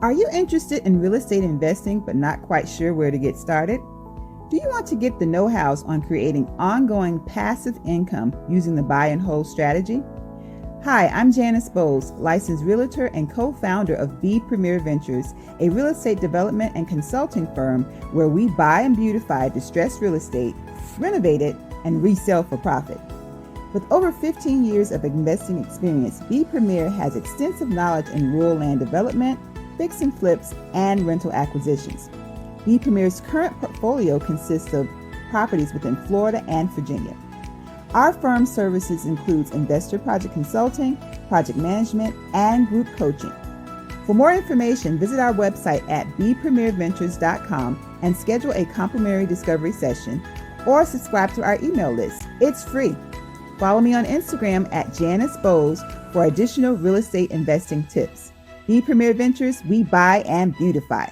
Are you interested in real estate investing but not quite sure where to get started? Do you want to get the know-hows on creating ongoing passive income using the buy and hold strategy? Hi, I'm Janice Bowles, licensed realtor and co-founder of B Premier Ventures, a real estate development and consulting firm where we buy and beautify distressed real estate, renovate it, and resell for profit. With over 15 years of investing experience, B Premier has extensive knowledge in rural land development, fix and flips, and rental acquisitions. B Premier's current portfolio consists of properties within Florida and Virginia. Our firm's services includes investor project consulting, project management, and group coaching. For more information, visit our website at bpremierventures.com and schedule a complimentary discovery session or subscribe to our email list. It's free. Follow me on Instagram at Janice Bowles for additional real estate investing tips. B Premier Ventures, we buy and beautify.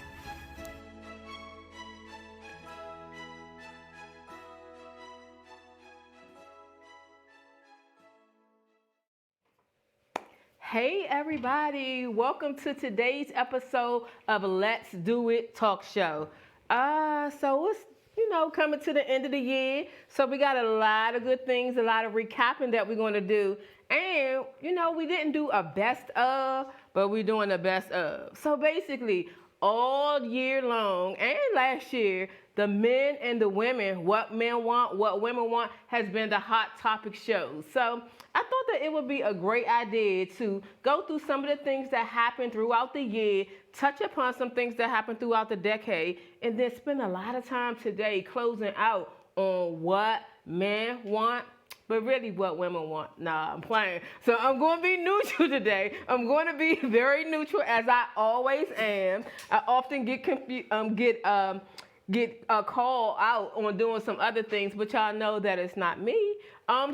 Hey everybody, welcome to today's episode of Let's Do It Talk Show. So it's, coming to the end of the year. So we got a lot of good things, a lot of recapping that we're going to do. And, we didn't do a best of, but we're doing a best of. So basically, all year long and last year, the men and the women, what men want, what women want, has been the hot topic shows. So I thought that it would be a great idea to go through some of the things that happened throughout the year, touch upon some things that happened throughout the decade, and then spend a lot of time today closing out on what men want, but really what women want. Nah, I'm playing. So I'm going to be neutral today. I'm going to be very neutral, as I always am. I often get called out on doing some other things, but y'all know that it's not me.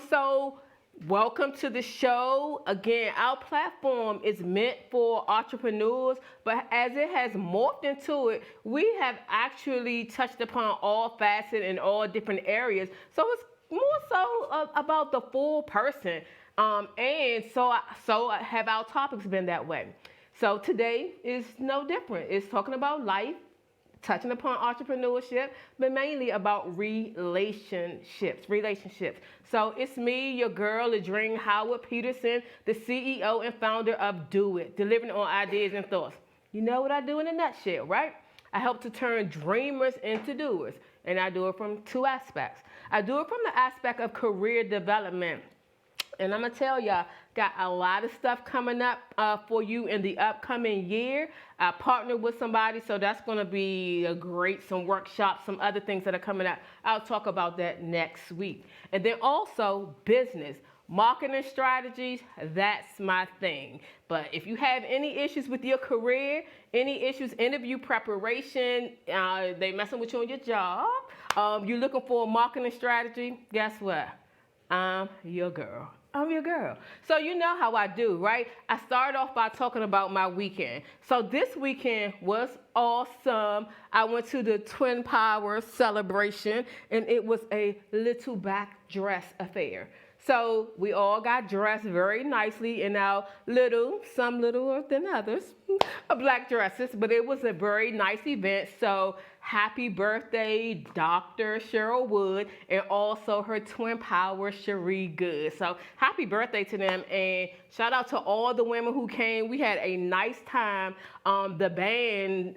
So welcome to the show. Again, our platform is meant for entrepreneurs, but as it has morphed into it, we have actually touched upon all facets and all different areas. So it's more so about the full person. And so have our topics been that way. So today is no different. It's talking about life, touching upon entrepreneurship, but mainly about relationships. So it's me, your girl, Adrienne Howard Peterson, the CEO and founder of Do It, delivering on ideas and thoughts. You know what I do in a nutshell, right? I help to turn dreamers into doers, and I do it from two aspects. I do it from the aspect of career development. And I'm going to tell y'all, got a lot of stuff coming up for you in the upcoming year. I partnered with somebody, so that's going to be some workshops, some other things that are coming up. I'll talk about that next week. And then also business, marketing strategies, that's my thing. But if you have any issues with your career, any issues, interview preparation, they messing with you on your job, you're looking for a marketing strategy, guess what? I'm your girl. So you know how I do, right? I start off by talking about my weekend. So this weekend was awesome. I went to the Twin Power celebration, and it was a little back dress affair. So we all got dressed very nicely in our some littler than others, black dresses, but it was a very nice event. So happy birthday, Dr. Cheryl Wood, and also her twin power, Cherie Good. So happy birthday to them, and shout out to all the women who came. We had a nice time. The band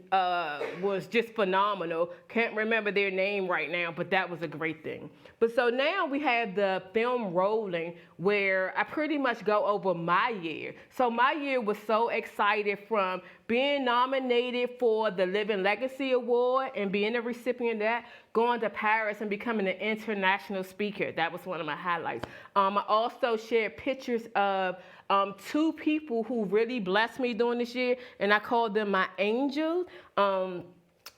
was just phenomenal. Can't remember their name right now, but that was a great thing. But so now we have the film rolling where I pretty much go over my year. So my year was so excited, from being nominated for the Living Legacy Award and being a recipient of that, going to Paris and becoming an international speaker. That was one of my highlights. I also shared pictures of two people who really blessed me during this year, and I called them my angels.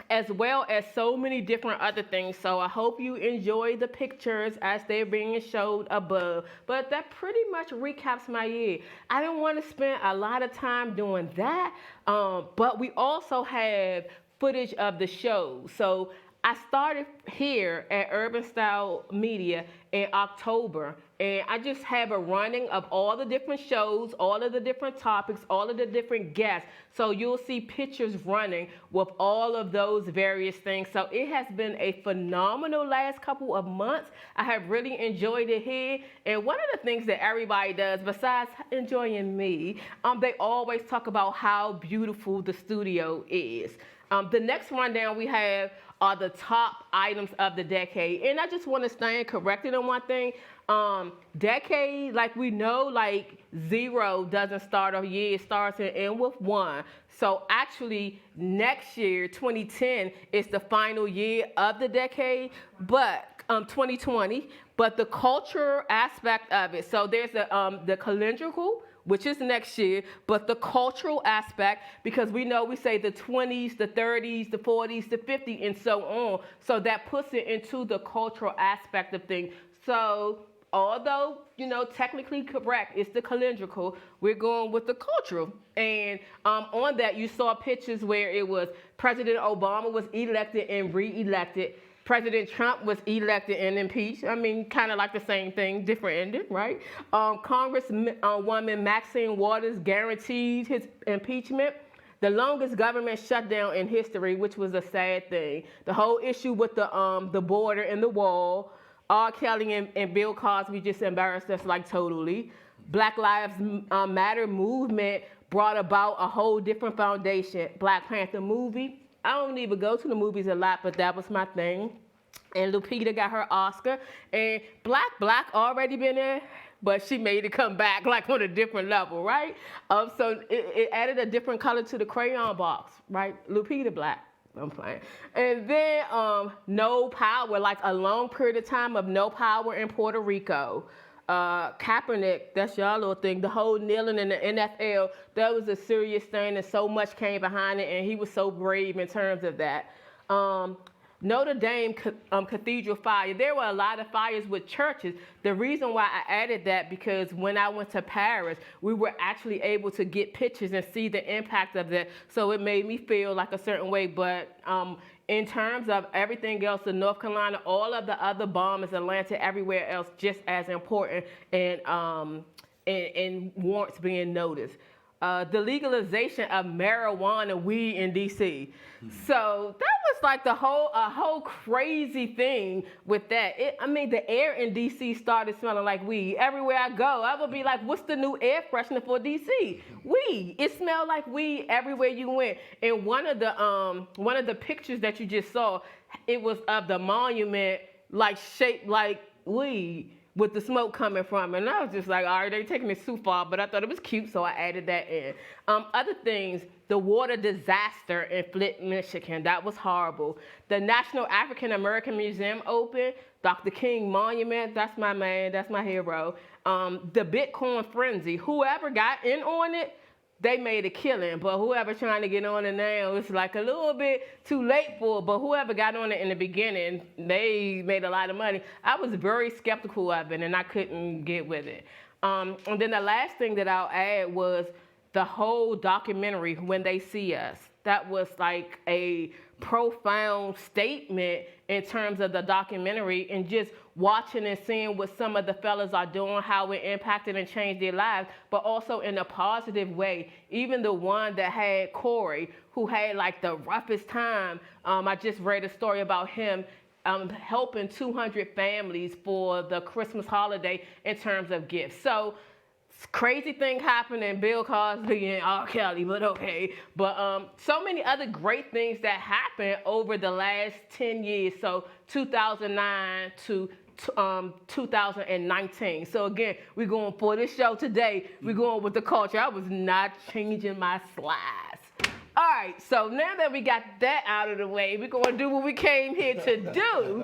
As well as so many different other things. So I hope you enjoy the pictures as they're being showed above. But that pretty much recaps my year. I didn't want to spend a lot of time doing that, but we also have footage of the show. So I started here at Urban Style Media in October, and I just have a running of all the different shows, all of the different topics, all of the different guests. So you'll see pictures running with all of those various things. So it has been a phenomenal last couple of months. I have really enjoyed it here. And one of the things that everybody does, besides enjoying me, they always talk about how beautiful the studio is. The next rundown we have are the top items of the decade. And I just want to stand corrected on one thing. Decade, like we know, like 0 doesn't start a year, it starts and ends with 1. So actually next year, 2010, is the final year of the decade, but 2020, but the culture aspect of it. So there's the calendrical, which is next year, but the cultural aspect, because we know we say the 20s, the 30s, the 40s, the 50s, and so on. So that puts it into the cultural aspect of things. So although, technically correct, it's the calendrical, we're going with the cultural. And on that, you saw pictures where it was President Obama was elected and re-elected. President Trump was elected and impeached. I mean, kind of like the same thing, different ending, right? Congresswoman Maxine Waters guaranteed his impeachment. The longest government shutdown in history, which was a sad thing. The whole issue with the border and the wall. R. Kelly and Bill Cosby just embarrassed us like totally. Black Lives Matter movement brought about a whole different foundation. Black Panther movie. I don't even go to the movies a lot, but that was my thing. And Lupita got her Oscar. And Black already been there, but she made it come back like on a different level, right? So it added a different color to the crayon box, right? Lupita Black. I'm playing. And then no power, like a long period of time of no power in Puerto Rico. Kaepernick, that's y'all little thing, the whole kneeling in the NFL, that was a serious thing and so much came behind it, and he was so brave in terms of that. Notre Dame Cathedral fire. There were a lot of fires with churches. The reason why I added that, because when I went to Paris, we were actually able to get pictures and see the impact of that. So it made me feel like a certain way. But in terms of everything else, in North Carolina, all of the other bombers, Atlanta, everywhere else, just as important and warrants being noticed. The legalization of marijuana, weed in D.C. So that was like a whole crazy thing with that. The air in D.C. started smelling like weed. Everywhere I go, I would be like, what's the new air freshener for D.C.? Weed. It smelled like weed everywhere you went. And one of the pictures that you just saw, it was of the monument like shaped like weed, with the smoke coming from it. And I was just like, all right, they're taking it too far, but I thought it was cute, so I added that in. Other things, the water disaster in Flint, Michigan, that was horrible. The National African American Museum opened, Dr. King Monument, that's my man, that's my hero. The Bitcoin frenzy, whoever got in on it, they made a killing, but whoever trying to get on it now, it's like a little bit too late for it, but whoever got on it in the beginning, they made a lot of money. I was very skeptical of it, and I couldn't get with it. And then the last thing that I'll add was the whole documentary, When They See Us. That was like a profound statement in terms of the documentary, and just watching and seeing what some of the fellas are doing, how it impacted and changed their lives, but also in a positive way. Even the one that had Corey, who had like the roughest time. I just read a story about him helping 200 families for the Christmas holiday in terms of gifts. So crazy thing happening, Bill Cosby and R. Kelly, but okay. But so many other great things that happened over the last 10 years. So 2009 to 2019. So again, we're going for this show today. We're going with the culture. I was not changing my slides. All right, so now that we got that out of the way, we're going to do what we came here to do.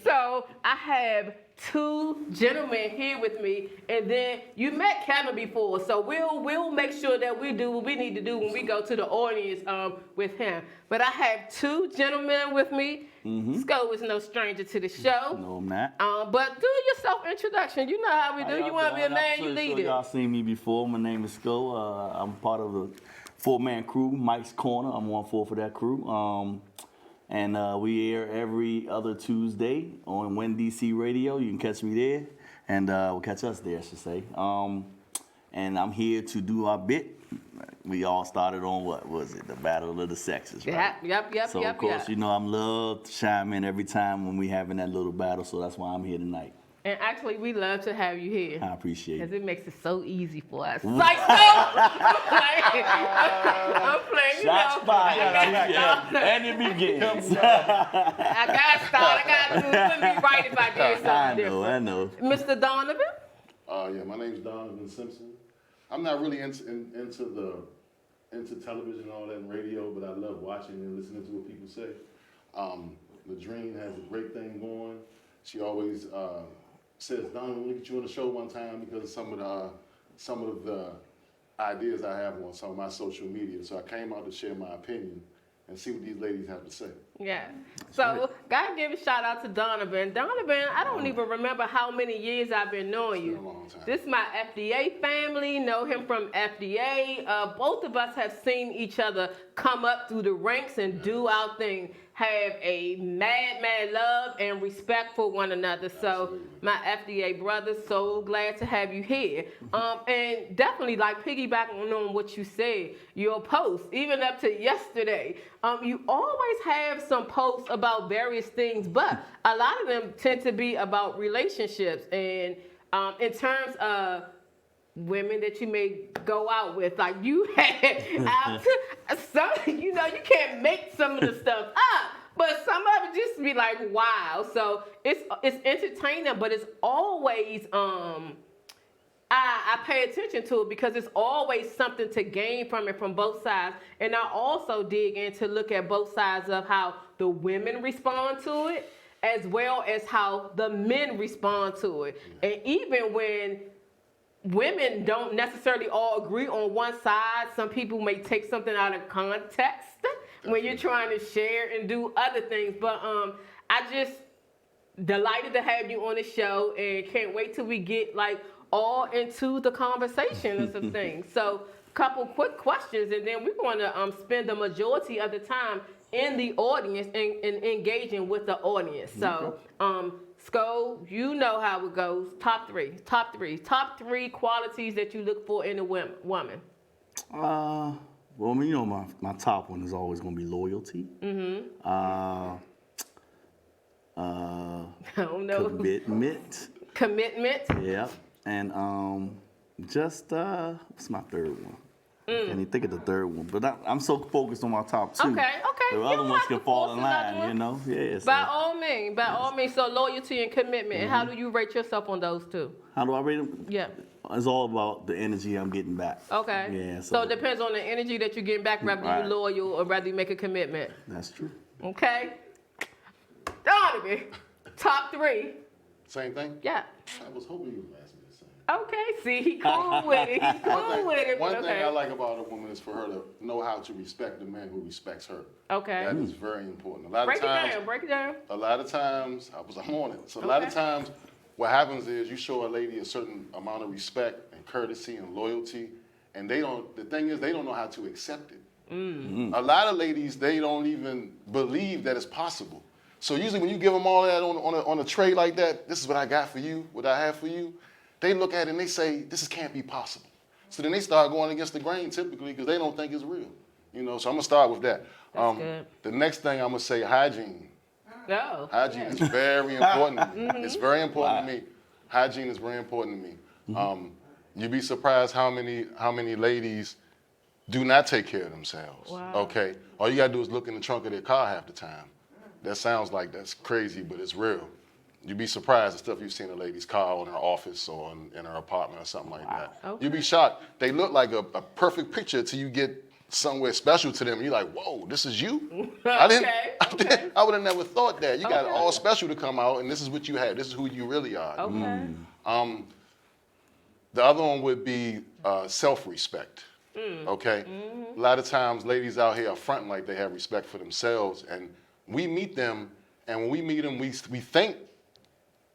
So I have two gentlemen here with me, and then you met Kevin before, so we'll make sure that we do what we need to do when we go to the audience with him. But I have two gentlemen with me. Sco is no stranger to the show. No, I'm not. But do your self-introduction. You know how we do. You want to be a man, you lead it. Y'all seen me before. My name is Sco. I'm part of the four-man crew, Mike's Corner. I'm 1/4 for that crew. And we air every other Tuesday on When DC Radio. You can catch me there and we'll catch us there, I should say. And I'm here to do our bit. We all started on what was it? The Battle of the Sexes, right? Yep. So of course, you know, I'm love to chime in every time when we having that little battle. So that's why I'm here tonight. And actually, we love to have you here. I appreciate Because it. it makes it so easy for us. Like, no! I'm playing, you Shots know. fired. I And it begins. got to start. I got to do it. It wouldn't be right if I did something different. I know. Mr. Donovan? Yeah, my name's Donovan Simpson. I'm not really into television and all that and radio, but I love watching and listening to what people say. Ladrine has a great thing going. She always says, Donovan, we'll get you on the show one time because of some of the ideas I have on some of my social media. So I came out to share my opinion and see what these ladies have to say. Yeah. So, gotta give a shout out to Donovan. Donovan, I don't even remember how many years I've been knowing you. It's been a long time. This is my FDA family, know him from FDA. Both of us have seen each other come up through the ranks and do our thing. Have a mad love and respect for one another. So, my FDA brothers, so glad to have you here. And definitely, like, piggybacking on what you said, your posts, even up to yesterday, you always have some posts about various things, but a lot of them tend to be about relationships and in terms of women that you may go out with. Like you had some, you know, you can't make some of the stuff up, but some of it just be like, wow. So it's entertaining, but it's always I pay attention to it because it's always something to gain from it from both sides. And I also dig in to look at both sides of how the women respond to it as well as how the men respond to it. And even when women don't necessarily all agree on one side, some people may take something out of context when you're trying to share and do other things. But I just delighted to have you on the show and can't wait till we get like all into the conversation and some things. So, couple quick questions, and then we're going to spend the majority of the time in the audience and engaging with the audience. So, Sko, you know how it goes. Top three qualities that you look for in a woman. Well, you know, my top one is always going to be loyalty. I don't know. Commitment. Yeah. And just what's my third one? I can't even think of the third one, but I'm so focused on my top two. Okay. The other ones can fall in line, you know. Yeah. By all means. So loyalty and commitment. And how do you rate yourself on those two? How do I rate them? Yeah. It's all about the energy I'm getting back. Okay. Yeah. So it depends on the energy that you're getting back, whether you're loyal or whether you make a commitment. That's true. Okay. Donovan, top three. Same thing? Yeah. I was hoping you would ask me the same. Okay, see, he cool with it. He's cool with it. One thing I like about a woman is for her to know how to respect the man who respects her. Okay. That is very important. Break it down. A lot of times, I'm on it. So a lot of times, what happens is you show a lady a certain amount of respect and courtesy and loyalty, and the thing is, they don't know how to accept it. A lot of ladies, they don't even believe that it's possible. So usually when you give them all that on a tray like that, this is what I got for you, what I have for you, they look at it and they say, this can't be possible. So then they start going against the grain typically because they don't think it's real. You know, so I'm gonna start with that. That's good. The next thing I'm gonna say, hygiene. Oh. Hygiene is very important to me. It's very important to me. Hygiene is very important to me. You'd be surprised how many ladies do not take care of themselves. Wow. Okay? All you gotta do is look in the trunk of their car half the time. That sounds like that's crazy, but it's real. You'd be surprised the stuff you've seen in a lady's car or in her office or in her apartment or something like that. Okay. You'd be shocked. They look like a perfect picture until you get somewhere special to them. And you're like, whoa, this is you? I would have never thought that. You got all special to come out, and this is what you have. This is who you really are. Okay. The other one would be self-respect. Okay? A lot of times, ladies out here are fronting like they have respect for themselves, and we meet them, and when we meet them, we think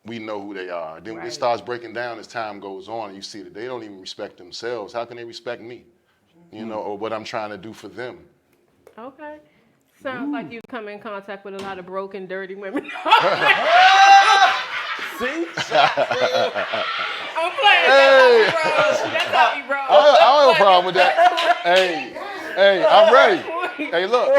we know who they are. Then it starts breaking down as time goes on, and you see that they don't even respect themselves. How can they respect me? You know, or what I'm trying to do for them. Okay. Sounds like you've come in contact with a lot of broken, dirty women. See? I'm playing. That's how he rolls. I don't have a problem with that. Hey, I'm ready. Hey, look,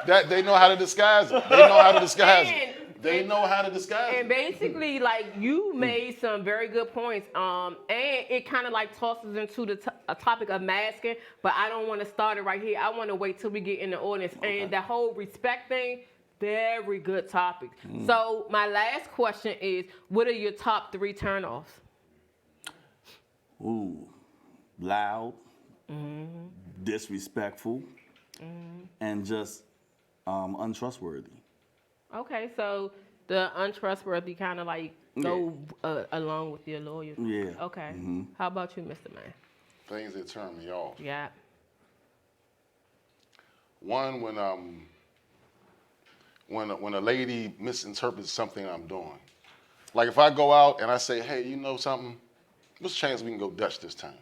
that they know how to disguise it. They know how to disguise it. They know how to disguise it. And basically, like, you made some very good points. And it kind of like tosses into a topic of masking, but I don't want to start it right here. I want to wait till we get in the audience. Okay. And the whole respect thing, very good topic. So my last question is, what are your top 3 turnoffs? Ooh, loud, disrespectful, and just untrustworthy. Okay, so the untrustworthy kind of like go along with your loyalty. Yeah. Okay. How about you, Mr. Man? Things that turn me off. Yeah. One, when a lady misinterprets something I'm doing. Like if I go out and I say, hey, you know something? What's the chance we can go Dutch this time?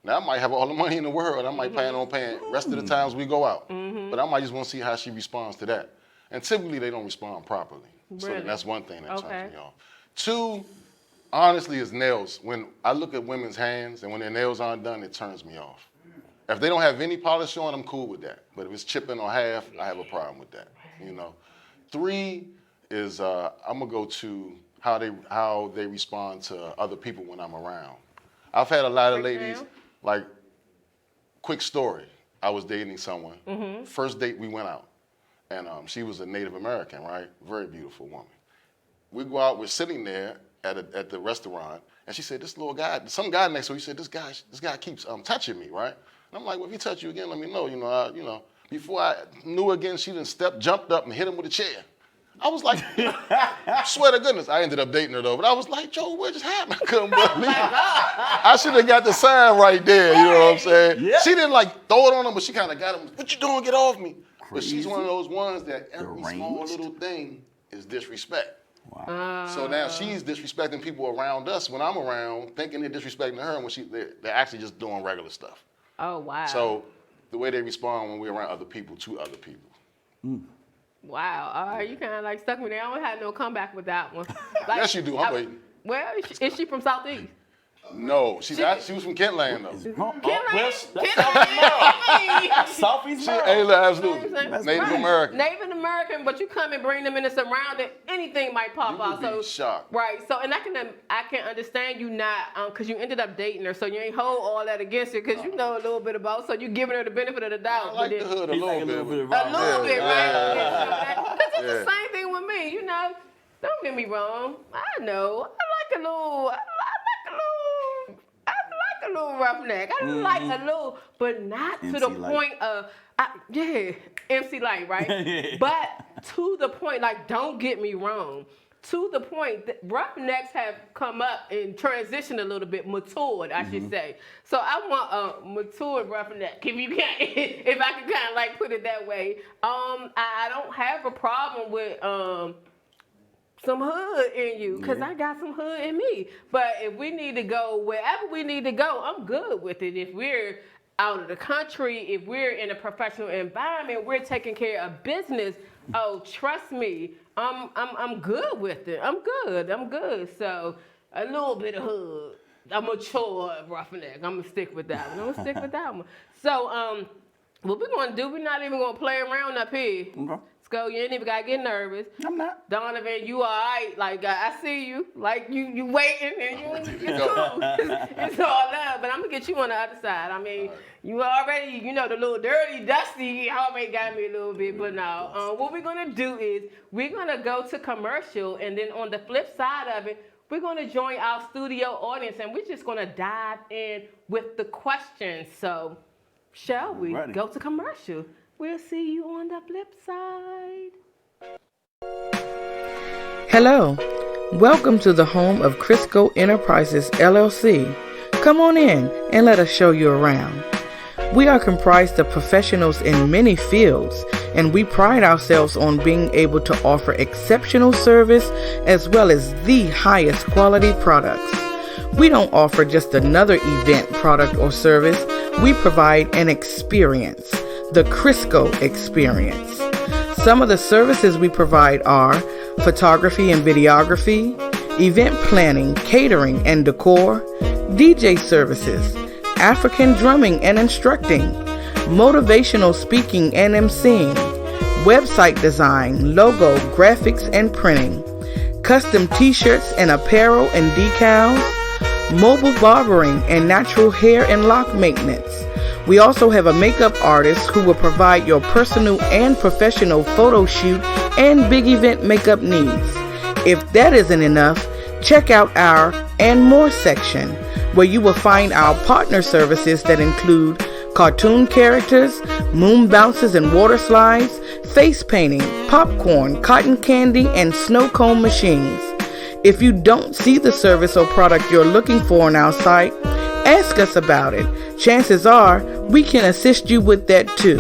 Now I might have all the money in the world. I might plan on paying rest of the times we go out. But I might just want to see how she responds to that. And typically they don't respond properly. Really? So that's one thing that turns me off. 2, honestly, is nails. When I look at women's hands and when their nails aren't done, it turns me off. If they don't have any polish on, I'm cool with that. But if it's chipping or half, I have a problem with that. 3 is I'm gonna go to how they respond to other people when I'm around. I've had a lot of ladies, like, quick story. I was dating someone. First date we went out, and she was a Native American, right? Very beautiful woman. We go out, we're sitting there at the restaurant, and she said, this little guy, some guy next to her, he said, this guy keeps touching me, right? And I'm like, well, if he touch you again, let me know. Before I knew her again, she done jumped up and hit him with a chair. I was like, swear to goodness, I ended up dating her though, but I was like, Joe, what just happened? I couldn't believe it. I should have got the sign right there, you know what I'm saying? Yeah. She didn't like throw it on him, but she kind of got him, what you doing, get off me. Crazy. But she's one of those ones that every small little thing is disrespect. Wow. So now she's disrespecting people around us when I'm around, thinking they're disrespecting her when they're actually just doing regular stuff. Oh, wow. So the way they respond when we're around other people to other people. Wow. All right, you kind of like stuck me there. I don't have no comeback with that one. Like, yes, you do. I'm waiting. Well, is she from Southeast? No, she was from Kentland though. Southeast. Absolutely. Native American. Native American, but you come and bring them in a surrounding, anything might pop out. You would be shocked. Right. So, and I can understand you not, because you ended up dating her, so you ain't hold all that against her, because you know a little bit about, so you giving her the benefit of the doubt. I like the hood a little bit. A little bit, right? Because it's the same thing with me, Don't get me wrong. I know. I like a little roughneck. I like a little, but not MC to the Light. point of, MC Light, right? But to the point, like, don't get me wrong. To the point that roughnecks have come up and transitioned a little bit, matured, I should say. So I want a matured roughneck, if I can kind of like put it that way. I don't have a problem with some hood in you, because I got some hood in me. But if we need to go wherever we need to go, I'm good with it. If we're out of the country, if we're in a professional environment, we're taking care of business, oh, trust me, I'm good with it. I'm good. So a little bit of hood. I'm a mature roughneck. I'm gonna stick with that one. So what we're gonna do, we're not even gonna play around up here. Okay. Go, you ain't even gotta get nervous. I'm not. Donovan, you all right? Like I see you. Like you waiting and you cool. It's all love, but I'm gonna get you on the other side. I mean, you already, the little dirty, dusty already got me a little bit, but no. What we're gonna do is we're gonna go to commercial, and then on the flip side of it, we're gonna join our studio audience, and we're just gonna dive in with the questions. So, shall we go to commercial? We'll see you on the flip side. Hello. Welcome to the home of Crisco Enterprises, LLC. Come on in and let us show you around. We are comprised of professionals in many fields, and we pride ourselves on being able to offer exceptional service as well as the highest quality products. We don't offer just another event, product, or service. We provide an experience. The Crisco experience. Some of the services we provide are photography and videography, event planning, catering and decor, DJ services, African drumming and instructing, motivational speaking and emceeing, website design, logo, graphics and printing, custom t-shirts and apparel and decals, mobile barbering and natural hair and lock maintenance. We also have a makeup artist who will provide your personal and professional photo shoot and big event makeup needs. If that isn't enough, check out our and more section, where you will find our partner services that include cartoon characters, moon bounces and water slides, face painting, popcorn, cotton candy, and snow cone machines. If you don't see the service or product you're looking for on our site, ask us about it. Chances are we can assist you with that too.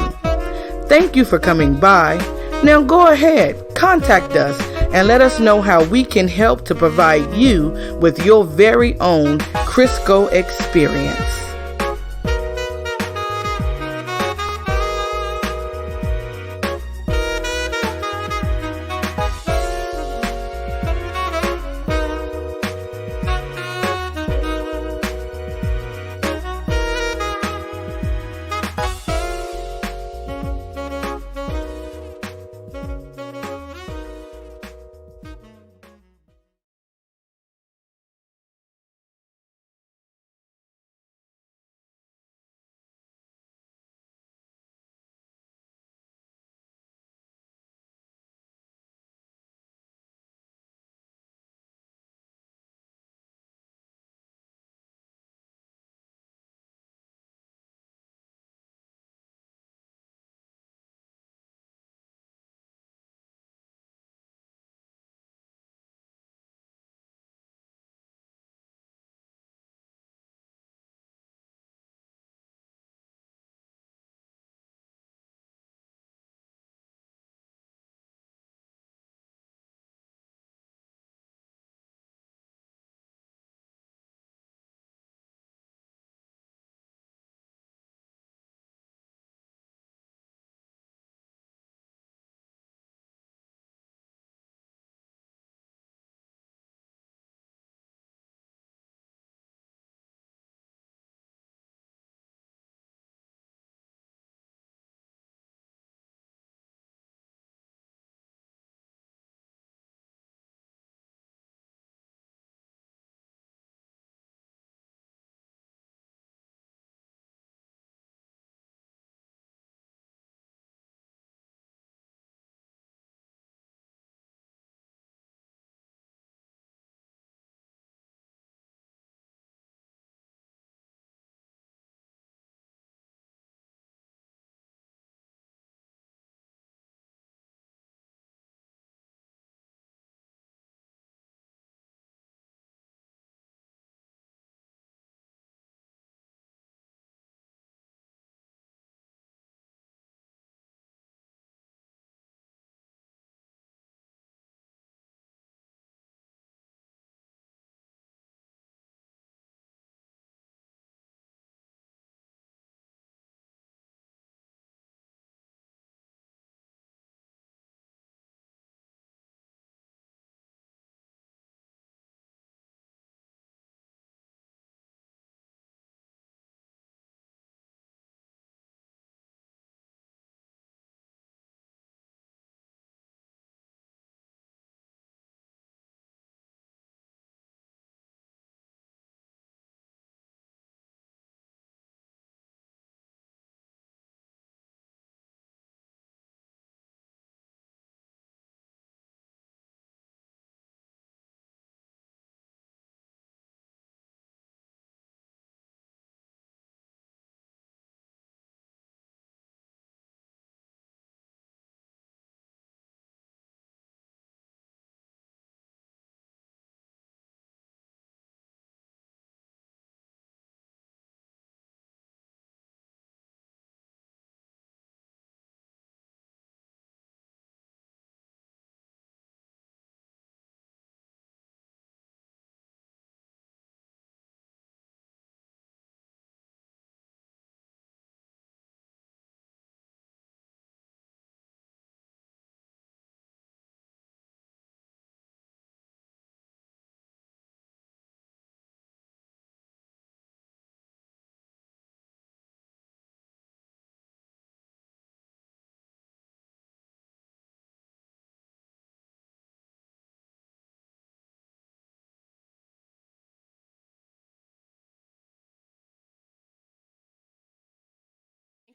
Thank you for coming by. Now go ahead, contact us and let us know how we can help to provide you with your very own Crisco experience.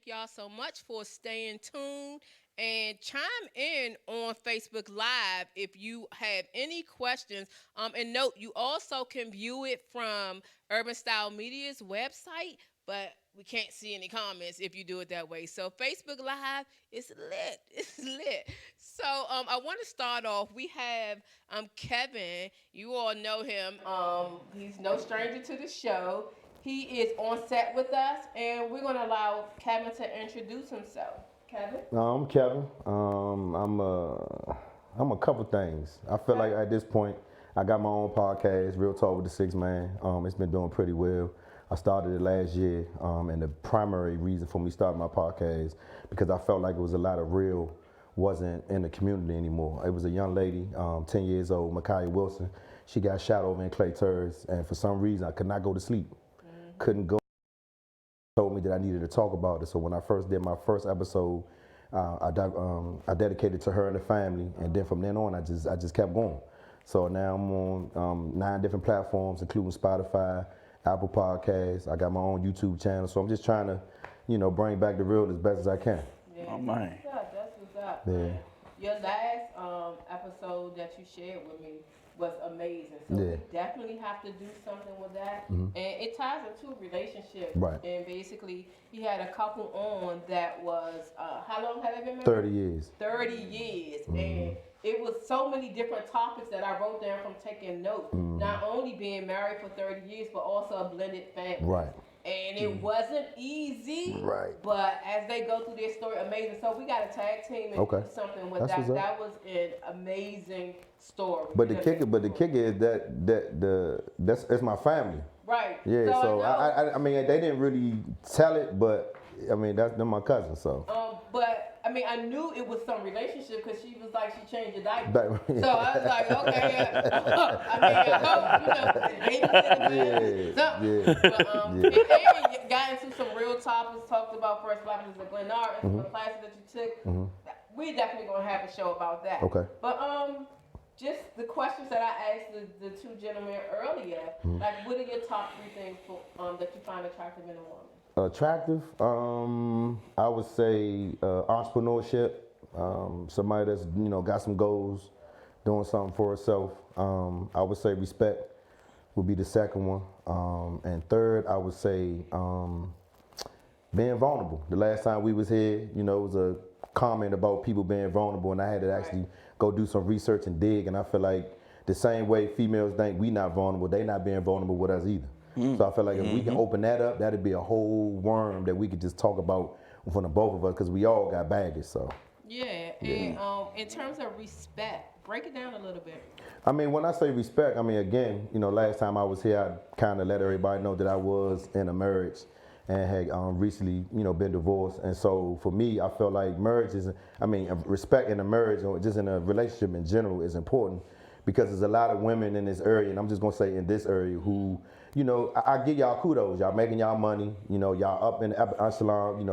y'all so much for staying tuned and chime in on Facebook Live if you have any questions. And note, you also can view it from Urban Style Media's website, but we can't see any comments if you do it that way. So Facebook Live is lit. It's lit. So I want to start off. We have Kevin. You all know him. He's no stranger to the show. He is on set with us, and we're going to allow Kevin to introduce himself. Kevin? I'm Kevin. I'm a couple things. I feel like at this point, I got my own podcast, Real Talk with the Six Man. It's been doing pretty well. I started it last year, and the primary reason for me starting my podcast because I felt like it was a lot of real wasn't in the community anymore. It was a young lady, 10 years old, Micaiah Wilson. She got shot over in Clay Terrace, and for some reason, I could not go to sleep. Couldn't go. Told me that I needed to talk about it. So when I first did my first episode, I dedicated to her and the family, and then from then on, I just kept going. So now I'm on 9 different platforms, including Spotify, Apple Podcasts. I got my own YouTube channel. So I'm just trying to, bring back the real as best as I can. Yeah, Oh, man. That's what's up. Yeah. Your last episode that you shared with me was amazing. So Yeah. we definitely have to do something with that. And it ties into relationships. Right. And basically, he had a couple on that was, how long had they been married? 30 years. 30 years. And it was so many different topics that I wrote down from taking notes. Not only being married for 30 years, but also a blended family. Right. And it wasn't easy. Right. But as they go through their story, amazing. So we got a tag team and do something with That's that. what's up. That was an amazing story. But the kicker is that's my family. Right. Yeah. So I mean they didn't really tell it, but I mean they're my cousins. So. But I mean I knew it was some relationship because she was like she changed your diaper. Diaper. So I was like, okay. I mean, and got into some real topics. Talked about First Black News at Glenard and some classes that you took. We definitely gonna have a show about that. Okay. But just the questions that I asked the 2 gentlemen earlier, like what are your top 3 things for, that you find attractive in a woman? Attractive, I would say entrepreneurship. Somebody that's got some goals, doing something for herself. I would say respect would be the second one, and third I would say being vulnerable. The last time we was here, it was a comment about people being vulnerable, and I had to actually go do some research and dig. And I feel like the same way females think we not vulnerable, they not being vulnerable with us either. So I feel like if we can open that up, that'd be a whole worm that we could just talk about from the both of us, because we all got baggage. So and in terms of respect, break it down a little bit. I mean, when I say respect, I mean, again, last time I was here, I kind of let everybody know that I was in a marriage and had recently, been divorced. And so for me, I felt like marriage is, respect in a marriage or just in a relationship in general is important, because there's a lot of women in this area, and I'm just gonna say in this area, who, I give y'all kudos. Y'all making y'all money, y'all up in the echelon,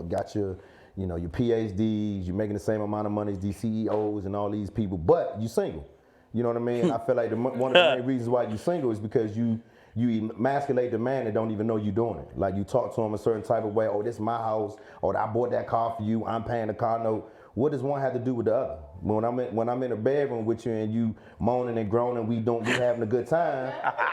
got your, your PhDs, you're making the same amount of money as these CEOs and all these people, but you single. You know what I mean? I feel like one of the main reasons why you single is because you emasculate the man that don't even know you doing it. Like you talk to him a certain type of way. Oh, this is my house. Or I bought that car for you. I'm paying the car note. What does one have to do with the other? When I'm in a bedroom with you and you moaning and groaning, we having a good time.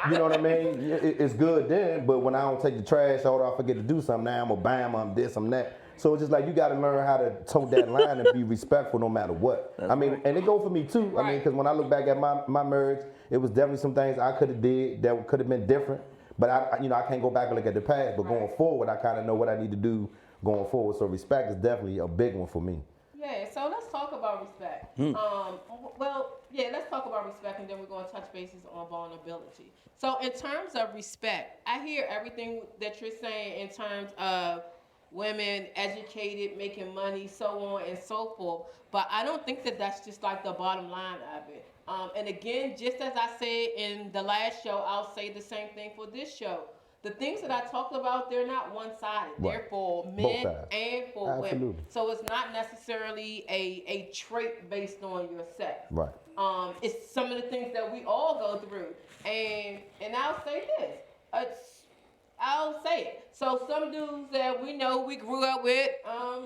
You know what I mean? It's good then. But when I don't take the trash out, or I forget to do something, now I'm a bam, I'm this, I'm that. So it's just like you got to learn how to toe that line and be respectful no matter what. I mean, and it go for me too. I mean, because when I look back at my marriage, it was definitely some things I could have did that could have been different. But I can't go back and look at the past. But going forward, I kind of know what I need to do going forward. So respect is definitely a big one for me. Yeah. So let's talk about respect. Let's talk about respect, and then we're going to touch bases on vulnerability. So in terms of respect, I hear everything that you're saying in terms of women educated, making money, so on and so forth. But I don't think that that's just like the bottom line of it. And again, just as I said in the last show, I'll say the same thing for this show. The things that I talked about, they're not one-sided. Right. They're for men and for women. So it's not necessarily a trait based on your sex. Right. It's some of the things that we all go through. And I'll say this. I'll say it. So some dudes that we know we grew up with,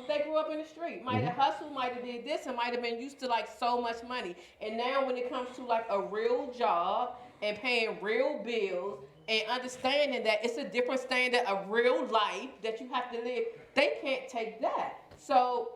they grew up in the street. Might have hustled, might have did this, and might have been used to like so much money. And now when it comes to like a real job and paying real bills and understanding that it's a different standard of real life that you have to live, they can't take that. So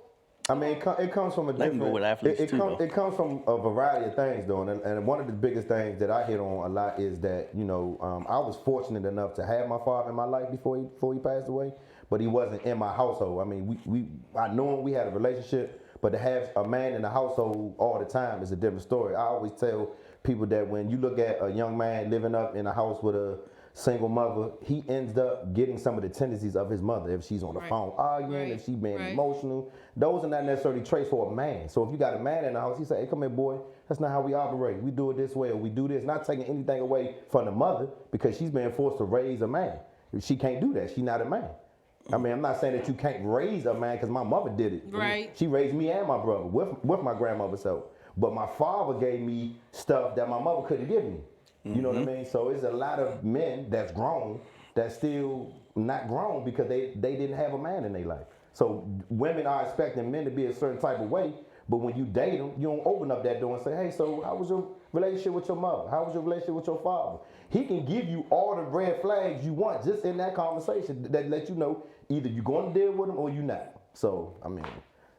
I mean, it comes from a Let me different. go with athletes too, It comes from a variety of things, though, and one of the biggest things that I hit on a lot is that I was fortunate enough to have my father in my life before he passed away, but he wasn't in my household. I mean, I knew him, we had a relationship, but to have a man in the household all the time is a different story. I always tell people that when you look at a young man living up in a house with a single mother, he ends up getting some of the tendencies of his mother. If she's on the phone arguing, if she's being emotional, those are not necessarily traits for a man. So if you got a man in the house, he say, hey, come here, boy, that's not how we operate. We do it this way, or we do this. Not taking anything away from the mother because she's being forced to raise a man. She can't do that. She's not a man. I mean, I'm not saying that you can't raise a man because my mother did it. Right. She raised me and my brother with my grandmother's help. But my father gave me stuff that my mother couldn't give me. You know what I mean? So it's a lot of men that's grown that's still not grown because they didn't have a man in their life. So women are expecting men to be a certain type of way, but when you date them, you don't open up that door and say, hey, so how was your relationship with your mother? How was your relationship with your father? He can give you all the red flags you want just in that conversation that let you know either you're going to deal with them or you're not. So, I mean,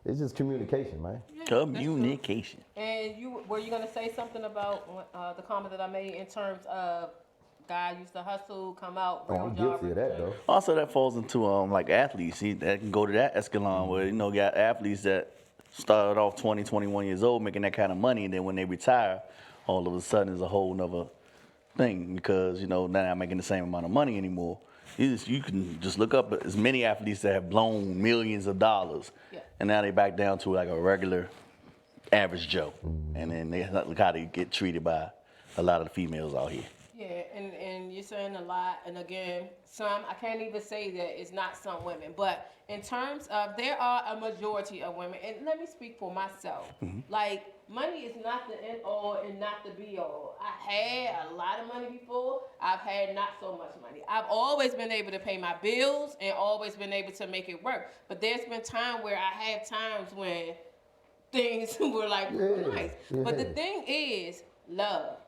it's just communication, man. Communication. And were you gonna say something about the comment that I made in terms of guy used to hustle, come out, Oh, I'm guilty of that, though. Also, that falls into like athletes. That can go to that escalon where you got athletes that started off 20, 21 years old making that kind of money, and then when they retire, all of a sudden it's a whole nother thing because they're not making the same amount of money anymore. You can just look up as many athletes that have blown millions of dollars, and now they back down to like a regular average Joe, and then they look how they get treated by a lot of the females out here. Yeah, and you're saying a lot, and again, I can't even say that it's not some women, but in terms of, there are a majority of women, and let me speak for myself, like, money is not the end all and not the be all. I had a lot of money before, I've had not so much money. I've always been able to pay my bills and always been able to make it work, but there's been time where I had times when things were like nice, but the thing is, love.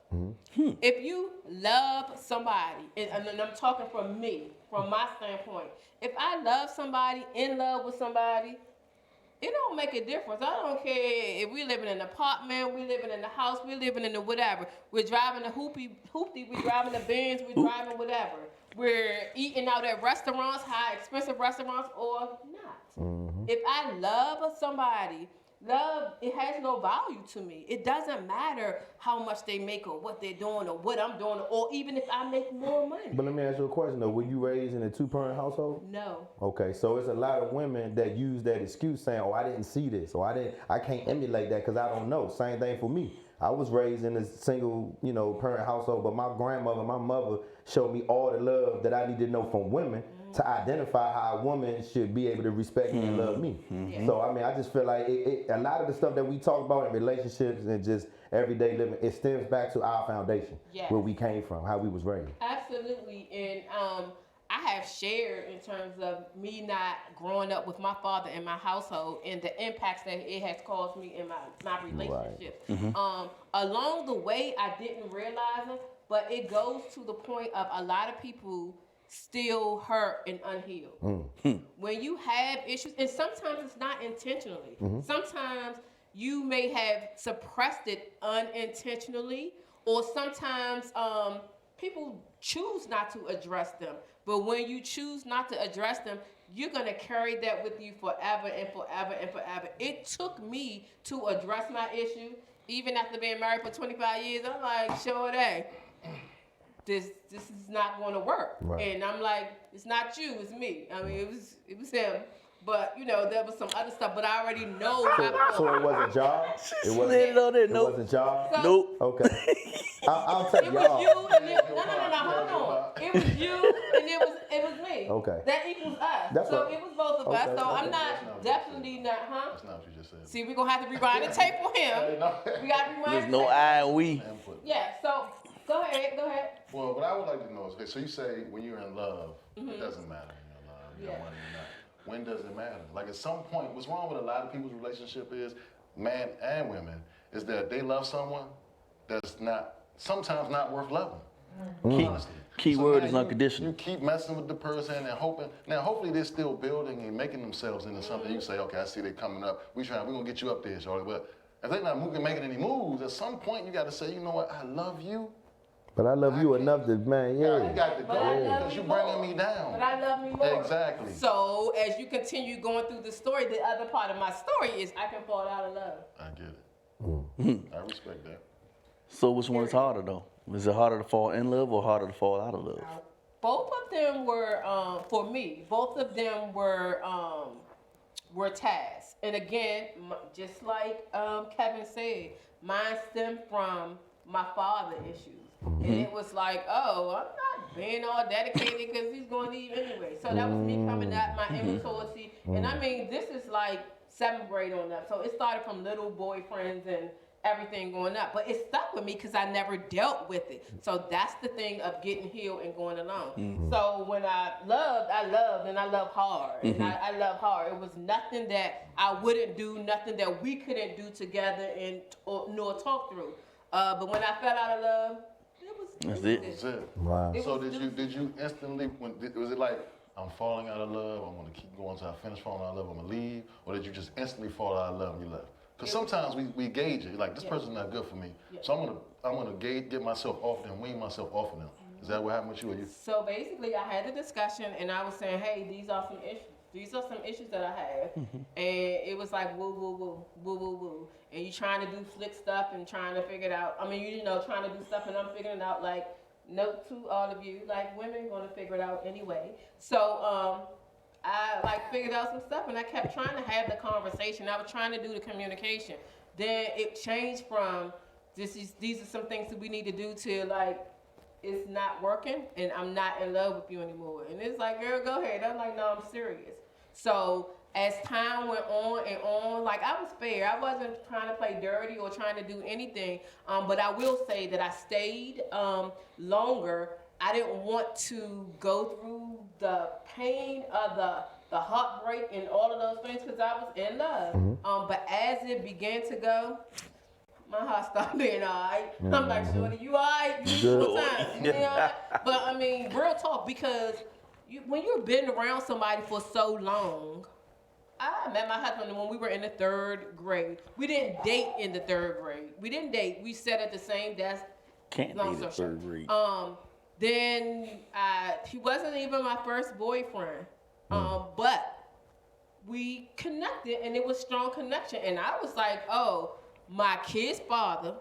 If you love somebody, and I'm talking from me, from my standpoint, if I love somebody, in love with somebody, it don't make a difference. I don't care if we living in an apartment, we living in the house, we living in the whatever. We're driving the hoopty, we're driving the Benz, we're driving whatever. We're eating out at restaurants, high expensive restaurants or not. If I love somebody, love, it has no value to me. It doesn't matter how much they make or what they're doing or what I'm doing or even if I make more money. But let me ask you a question though. Were you raised in a two-parent household? No. Okay, so it's a lot of women that use that excuse saying, oh, I didn't see this, or I can't emulate that because I don't know. Same thing for me. I was raised in a single, parent household, but my grandmother, my mother showed me all the love that I need to know from women to identify how a woman should be able to respect me and love me. So, I mean, I just feel like a lot of the stuff that we talk about in relationships and just everyday living, it stems back to our foundation, where we came from, how we was raised. Absolutely. And I have shared in terms of me not growing up with my father in my household and the impacts that it has caused me in my relationships. Along the way, I didn't realize it, but it goes to the point of a lot of people still hurt and unhealed. When you have issues, and sometimes it's not intentionally. Sometimes you may have suppressed it unintentionally, or sometimes people choose not to address them. But when you choose not to address them, you're gonna carry that with you forever and forever and forever. It took me to address my issue, even after being married for 25 years. I'm like, sure day. This is not going to work. And I'm like, it's not you, it's me. I mean, it was him. But, there was some other stuff, but I already know. So it wasn't job? It wasn't job? Nope. Okay. I'll take it y'all. was you and it, no, hold on. It was you and it was me. Okay. That equals us. That's so right. it was both of us. So I'm not, definitely not, huh? That's not what you just said. See, we're going to have to rewind the tape for him. We got to rewind There's the no tape. I and we. Yeah, so go ahead. Well, what I would like to know is, okay, so you say when you're in love, it doesn't matter when you're in love, you got money or not. When does it matter? Like at some point, what's wrong with a lot of people's relationship is, man and women, is that they love someone that's not, sometimes not worth loving. Honestly. Key So word now is you- unconditional. You keep messing with the person and hoping. Now, hopefully, they're still building and making themselves into something. You say, okay, I see they coming up. We're gonna get you up there, Charlie. But if they're not making any moves, at some point you got to say, you know what, I love you. But I love you enough to, man, You got to But I go love because you you're bringing more. me down. But I love me more. Exactly. So as you continue going through the story, the other part of my story is I can fall out of love. I get it. I respect that. So which one is harder though? Is it harder to fall in love or harder to fall out of love? Both of them were, for me, both of them were tasks. And again, just like Kevin said, mine stemmed from my father issues. And it was like, oh, I'm not being all dedicated because he's going to leave anyway. So that was me coming up, my immaturity. And I mean, this is like 7th grade on up. So it started from little boyfriends and everything going up. But it stuck with me because I never dealt with it. So that's the thing of getting healed and going along. So when I loved, and I love hard. And I love hard. It was nothing that I wouldn't do, nothing that we couldn't do together and nor talk through. But when I fell out of love, That's it. That's it. Wow. So did you instantly, was it like, I'm falling out of love, I'm going to keep going until I finish falling out of love, I'm going to leave? Or did you just instantly fall out of love and you left? Because sometimes we gauge it, like this person's not good for me. So I'm gonna get myself off them, wean myself off of them. Is that what happened with you or you? So basically I had a discussion and I was saying, hey, these are some issues. These are some issues that I have. And it was like woo, woo, woo, woo, woo, woo. And you trying to do slick stuff and trying to figure it out. I mean, you know, trying to do stuff and I'm figuring it out like, note to all of you, like women gonna figure it out anyway. So I like figured out some stuff and I kept trying to have the conversation. I was trying to do the communication. Then it changed from these are some things that we need to do to like it's not working and I'm not in love with you anymore. And it's like, girl, go ahead. I'm like, no, I'm serious. So as time went on and on, like I was fair. I wasn't trying to play dirty or trying to do anything. But I will say that I stayed longer. I didn't want to go through the pain of the heartbreak and all of those things because I was in love. But as it began to go, my heart started being all right. I'm like, shorty, you all right? You need more time. You all right? But I mean, real talk, because when you've been around somebody for so long, I met my husband when we were in the 3rd grade. We didn't date in the 3rd grade. We didn't date. We sat at the same desk. Can't Long be the story 3rd grade. Then he wasn't even my first boyfriend, but we connected and it was strong connection. And I was like, oh, my kid's father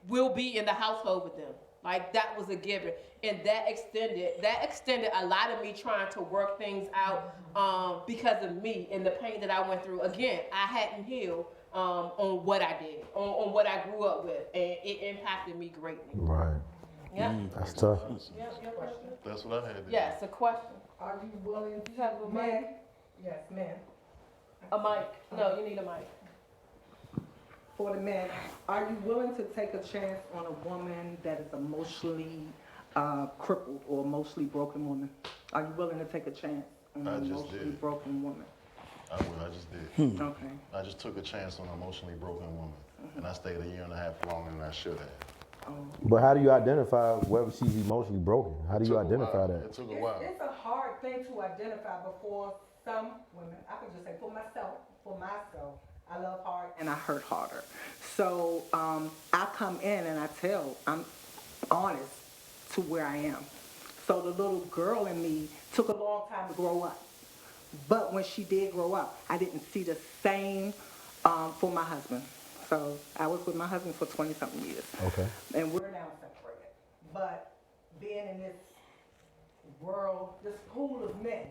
will be in the household with them. Like that was a given. And that extended a lot of me trying to work things out because of me and the pain that I went through. Again, I hadn't healed on what I did, on what I grew up with, and it impacted me greatly. Right. Yeah. That's tough. Yeah, your question? That's what I had. Yes, a question. Are you willing to Have a mic? Yes, ma'am. A mic. No, you need a mic. For the men, are you willing to take a chance on a woman that is emotionally crippled or emotionally broken woman? Are you willing to take a chance on I an just emotionally did. broken woman? I just did. Okay. I just took a chance on an emotionally broken woman. And I stayed a year and a half longer than I should have. But how do you identify whether she's emotionally broken? How do you Took a identify while. that? It took a while. It's a hard thing to identify before some women. I can just say for myself, I love hard and I hurt harder. So I come in and I tell, I'm honest to where I am. So the little girl in me took a long time to grow up. But when she did grow up, I didn't see the same for my husband. So I was with my husband for 20-something years. Okay. And we're now separated. But being in this world, this pool of men,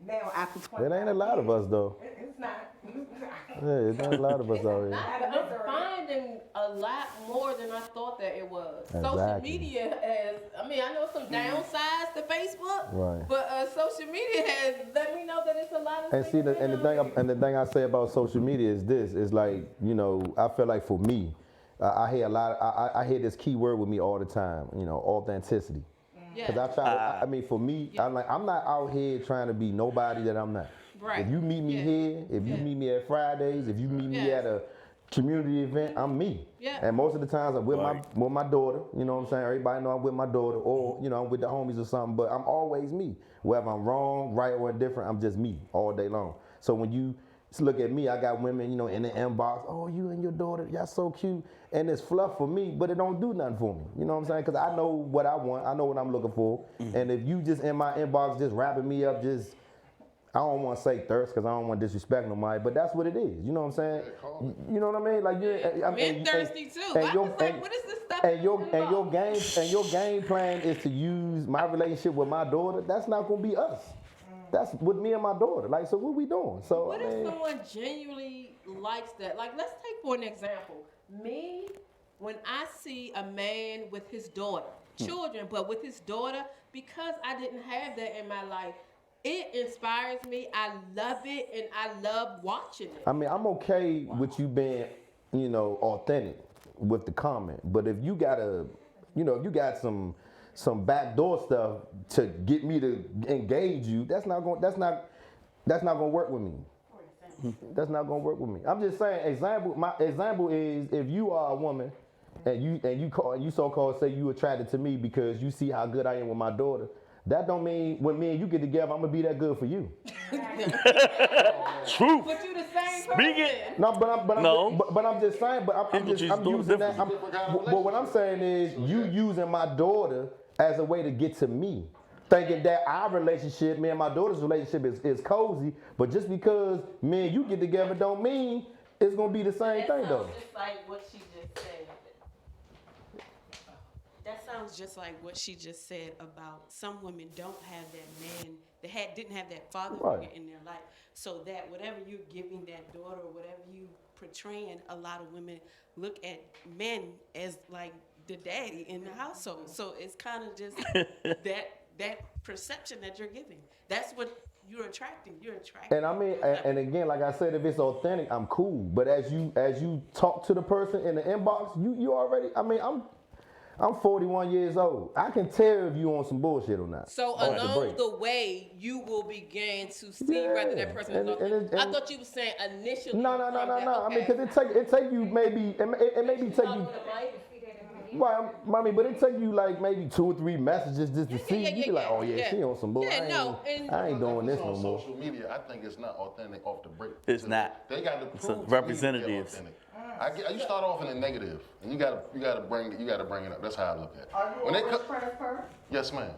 now after 20 It ain't a lot of us though. It's not. Yeah, it's not a lot of us out here. I'm finding a lot more than I thought that it was. Social Exactly. media has, I mean, I know some downsides to Facebook, Right. but social media has let me know that it's a lot of And see, the thing I say about social media is this: is like, you know, I feel like for me, I hear a lot. I hear this key word with me all the time. You know, authenticity. Yeah. Because I try. I mean, for me, I'm not out here trying to be nobody that I'm not. Right. If you meet me here, if you meet me at Fridays, if you meet me at a community event, I'm me. Yeah. And most of the times I'm with my daughter. You know what I'm saying? Everybody know I'm with my daughter, or you know I'm with the homies or something. But I'm always me. Whether I'm wrong, right, or indifferent, I'm just me all day long. So when you look at me, I got women, you know, in the inbox. Oh, you and your daughter, y'all so cute. And it's fluff for me, but it don't do nothing for me. You know what I'm saying? Because I know what I want. I know what I'm looking for. And if you just in my inbox just wrapping me up, I don't want to say thirst because I don't want to disrespect nobody, but that's what it is. You know what I'm saying? You know what I mean? Like Men thirsty too. I was like, what is this stuff? And your game plan is to use my relationship with my daughter. That's not gonna be us. That's with me and my daughter. Like, so what we doing? So what if someone genuinely likes that? Like, let's take for an example. Me, when I see a man with his daughter, children, but with his daughter, because I didn't have that in my life, it inspires me. I love it, and I love watching it. I mean, I'm okay with you being, you know, authentic with the comment, but if you got some backdoor stuff to get me to engage you, that's not gonna work with me. That's not gonna work with me. I'm just saying. My example is if you are a woman and you so-called say you attracted to me because you see how good I am with my daughter. That don't mean when me and you get together, I'm gonna be that good for you. Truth. But you the same person. Speak it. No, but I'm just saying. But I'm using that. But what I'm saying is you using my daughter as a way to get to me, thinking that our relationship, me and my daughter's relationship, is cozy. But just because me and you get together, don't mean it's gonna be the same thing though. Just like what she just said. That sounds just like what she just said about some women don't have that man, didn't have that father figure in their life. So that whatever you're giving that daughter or whatever you portraying, a lot of women look at men as like the daddy in the household. So it's kind of just that perception that you're giving. That's what you're attracting. And I mean, and again, like I said, if it's authentic, I'm cool. But as you talk to the person in the inbox, you already. I mean, I'm 41 years old. I can tell if you on some bullshit or not. So along the way, you will begin to see whether that person is authentic. I thought you were saying initially. No. I mean, because it take you maybe it maybe take you. Right, I mean, but it take you like maybe 2 or 3 messages just to see. You be like, oh yeah, she on some bullshit. I ain't doing this no more. Social media, I think it's not authentic off the break. It's not. They got to prove It's representatives. You start off in the negative, and you gotta bring it up. That's how I look at it. Are you a rich person? Yes, ma'am.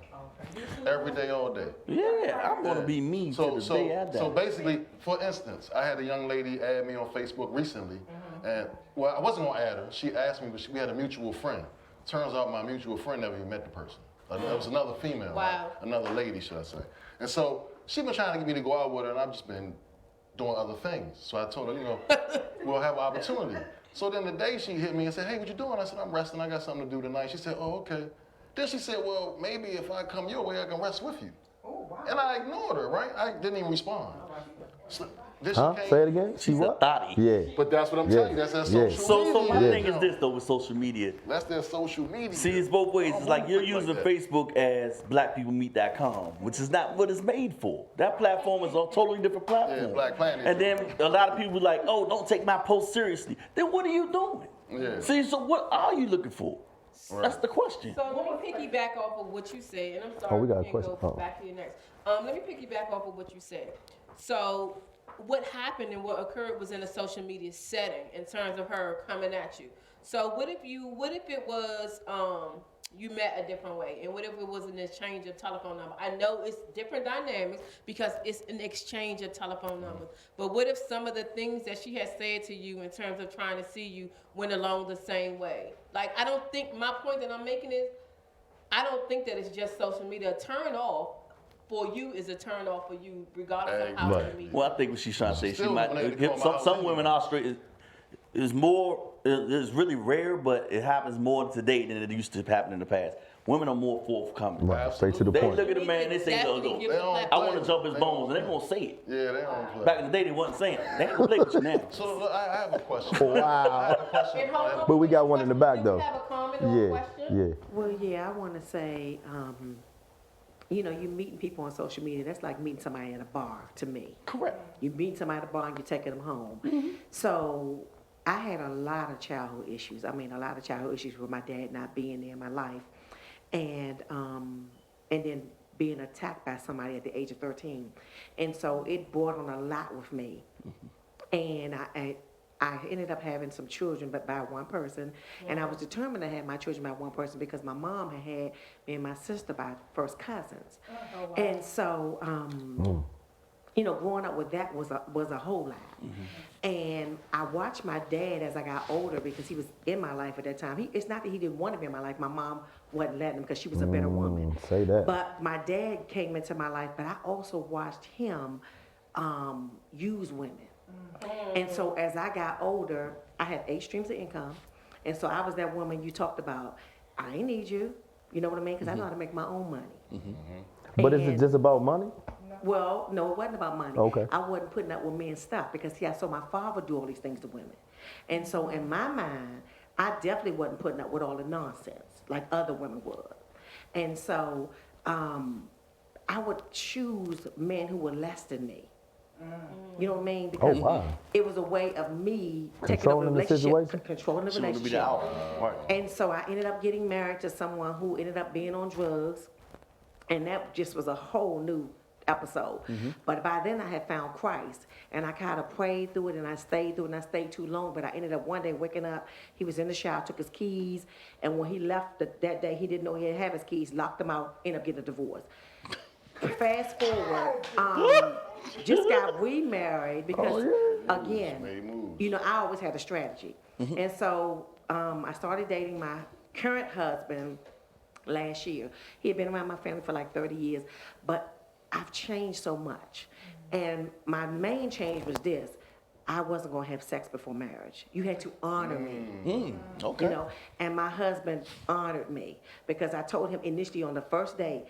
Every day, all day. Yeah, I'm gonna be me to the day I die. So basically, for instance, I had a young lady add me on Facebook recently, and well, I wasn't gonna add her. She asked me, but we had a mutual friend. Turns out my mutual friend never even met the person. There was another female, another lady, should I say? And so she been trying to get me to go out with her, and I've just been doing other things. So I told her, we'll have an opportunity. So then the day she hit me and said, hey, what you doing? I said, I'm resting. I got something to do tonight. She said, oh, okay. Then she said, well, maybe if I come your way, I can rest with you. Oh, wow. And I ignored her, right? I didn't even respond. So, Say it again? She's a thotty. Yeah. But that's what I'm telling you. That's their social media. So my thing is this, though, with social media. That's their social media. See, it's both ways. It's like you're using Facebook as blackpeoplemeet.com, which is not what it's made for. That platform is a totally different platform. Yeah, Black Planet. And then a lot of people like, oh, don't take my post seriously. Then what are you doing? Yeah. See, so what are you looking for? Right. That's the question. So let me piggyback off of what you said, and I'm sorry. We got a question. Go back to you next. Let me piggyback off of what you said. So what happened and what occurred was in a social media setting in terms of her coming at you. So what if it was you met a different way, and what if it was an exchange of telephone number? I know it's different dynamics because it's an exchange of telephone numbers. But what if some of the things that she has said to you in terms of trying to see you went along the same way? Like, I don't think, my point that I'm making is, I don't think that it's just social media. A turn off for you is a turn off for you, regardless of how you meet. Well, I think what she's trying to say, she might. Some women are straight. It's more. It's really rare, but it happens more today than it used to happen in the past. Women are more forthcoming. Right, straight to the They point. look at a man, they say, Definitely give They a don't platform. I want to jump his bones, and they're going to say it. Yeah, they don't play. Back in the day, they wasn't saying it. They ain't going to play with you now. So look, I have a question. Wow. I have a question. And hold on, But we got one in the back, do though. you have a comment or a question? Yeah. Well, yeah, I want to say, you know, you meeting people on social media, that's like meeting somebody at a bar to me. Correct. You meet somebody at a bar and you're taking them home. So I had a lot of childhood issues. I mean, a lot of childhood issues with my dad not being there in my life. And then being attacked by somebody at the age of 13. And so it brought on a lot with me. And I ended up having some children, but by one person. And I was determined to have my children by one person because my mom had me and my sister by first cousins. And so, you know, growing up with that was a whole lot. And I watched my dad as I got older because he was in my life at that time. It's not that he didn't want to be in my life. My mom wasn't letting him because she was a better woman. Say that. But my dad came into my life, but I also watched him use women. And so as I got older, I had 8 streams of income. And so I was that woman you talked about. I ain't need you. You know what I mean? Because I know how to make my own money. But is it just about money? Well, no, it wasn't about money. Okay. I wasn't putting up with men's stuff because, see, I saw my father do all these things to women. And so in my mind, I definitely wasn't putting up with all the nonsense like other women would. And so I would choose men who were less than me. You know what I mean? Because it was a way of me taking over the relationship, controlling the relationship. And so I ended up getting married to someone who ended up being on drugs. And that just was a whole new episode. But by then I had found Christ, and I kind of prayed through it, and I stayed through it, and I stayed too long. But I ended up one day waking up, he was in the shower, took his keys, and when he left that day, he didn't know he had to have his keys, locked them out, ended up getting a divorce. Fast forward, just got remarried because, again, you know, I always had a strategy. And so I started dating my current husband last year. He had been around my family for like 30 years, but I've changed so much. And my main change was this. I wasn't going to have sex before marriage. You had to honor me. Okay. You know, and my husband honored me because I told him initially on the first day,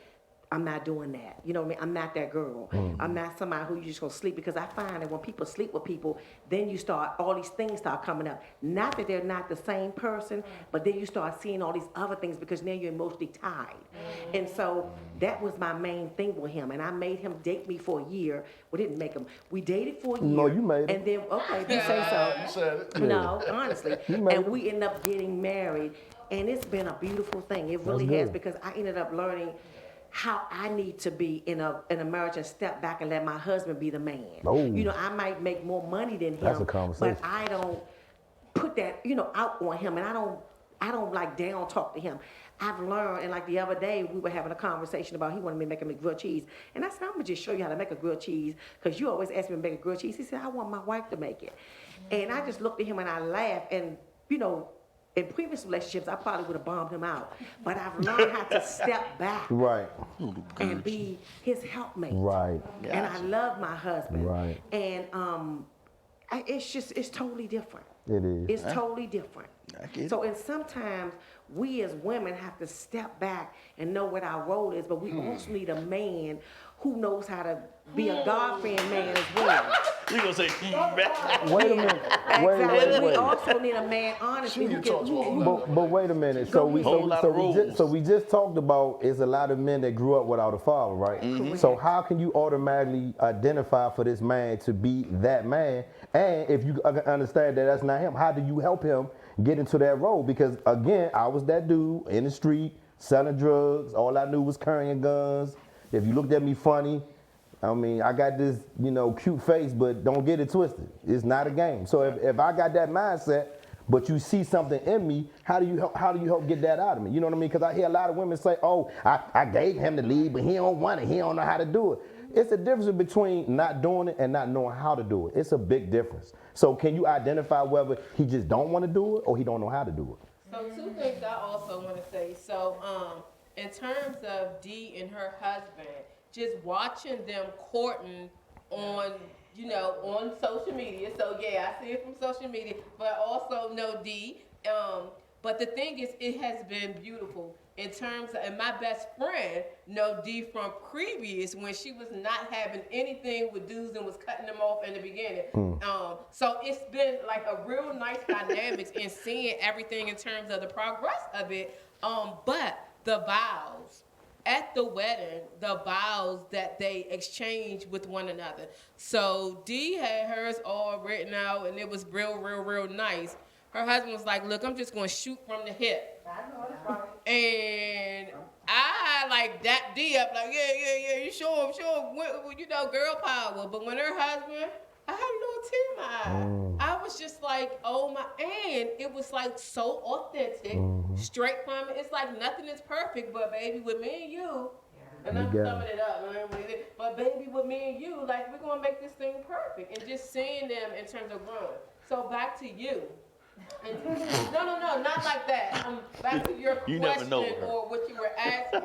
I'm not doing that. You know what I mean? I'm not that girl. I'm not somebody who you just gonna sleep, because I find that when people sleep with people, then you start, all these things start coming up. Not that they're not the same person, but then you start seeing all these other things because now you're emotionally tied. And so that was my main thing with him. And I made him date me for a year. We didn't make him. We dated for a year. No, you made it. And then, okay, if you say so. You said it. No, honestly. And we ended up getting married. And it's been a beautiful thing. It really has, because I ended up learning how I need to be in a marriage and step back and let my husband be the man. You know, I might make more money than him, That's a conversation. but I don't put that, you know, out on him, and I don't like down talk to him. I've learned, and like the other day we were having a conversation about he wanted me to make him a grilled cheese, and I said, I'm gonna just show you how to make a grilled cheese, because you always ask me to make a grilled cheese. He said, I want my wife to make it. And I just looked at him and I laughed, and you know, in previous relationships, I probably would have bombed him out. But I've learned how to step back and be his helpmate. And I love my husband. And it's totally different. It is. It's totally different. So, and sometimes we as women have to step back and know what our role is, but we also need a man who knows how to be a God-fearing man as well. You gonna say, wait a minute. Exactly. We also need a man, honestly, who can. But wait a minute. So we just talked about it's a lot of men that grew up without a father, right? So how can you automatically identify for this man to be that man? And if you understand that that's not him, how do you help him get into that role? Because again, I was that dude in the street selling drugs. All I knew was carrying guns. If you looked at me funny, I mean, I got this, you know, cute face, but don't get it twisted. It's not a game. So if I got that mindset, but you see something in me, how do you help get that out of me? You know what I mean? Because I hear a lot of women say, oh, I gave him the lead, but he don't want it. He don't know how to do it. It's a difference between not doing it and not knowing how to do it. It's a big difference. So can you identify whether he just don't want to do it or he don't know how to do it? So 2 things I also want to say. So in terms of Dee and her husband, just watching them courting on, on social media. So yeah, I see it from social media, but also know D. But the thing is, it has been beautiful in terms of, and my best friend know D from previous when she was not having anything with dudes and was cutting them off in the beginning. So it's been like a real nice dynamics in seeing everything in terms of the progress of it. But the vows at the wedding, the vows that they exchange with one another. So D had hers all written out, and it was real nice. Her husband was like, look, I'm just going to shoot from the hip. And I like dapped D up, like, yeah, you sure, girl power. But when her husband, I had a little tear in my eye. I was just like, oh my, and it was like so authentic, straight from it. It's like nothing is perfect, but baby, with me and you, and I'm summing it up, but baby, with me and you, like, we're going to make this thing perfect. And just seeing them in terms of growing. So back to you. No, not like that. Back to your question or what you were asking.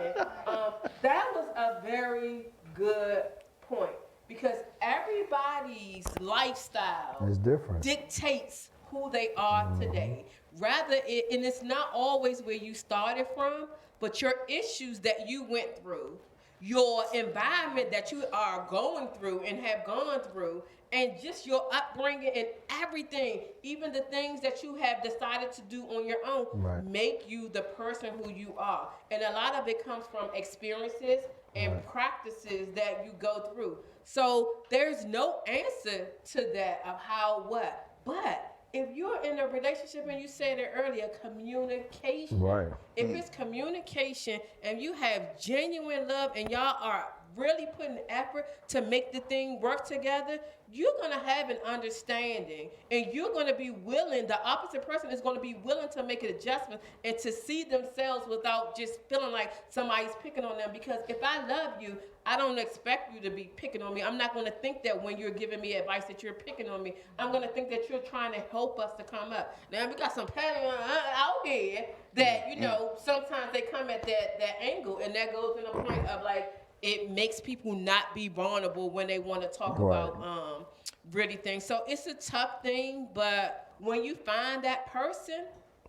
That was a very good point because everybody's lifestyle is different. Dictates who they are today. And it's not always where you started from, but your issues that you went through, your environment that you are going through and have gone through, and just your upbringing and everything, even the things that you have decided to do on your own, make you the person who you are. And a lot of it comes from experiences and practices that you go through. So there's no answer to that of how, what. But if you're in a relationship, and you said it earlier, communication. Right. If it's communication and you have genuine love and y'all are really putting effort to make the thing work together, you're going to have an understanding, and you're going to be willing, the opposite person is going to be willing to make an adjustment and to see themselves without just feeling like somebody's picking on them. Because if I love you, I don't expect you to be picking on me. I'm not going to think that when you're giving me advice that you're picking on me. I'm going to think that you're trying to help us to come up. Now, we got some petty out here that, sometimes they come at that angle, and that goes in a point of like, it makes people not be vulnerable when they want to talk about really things. So it's a tough thing, but when you find that person,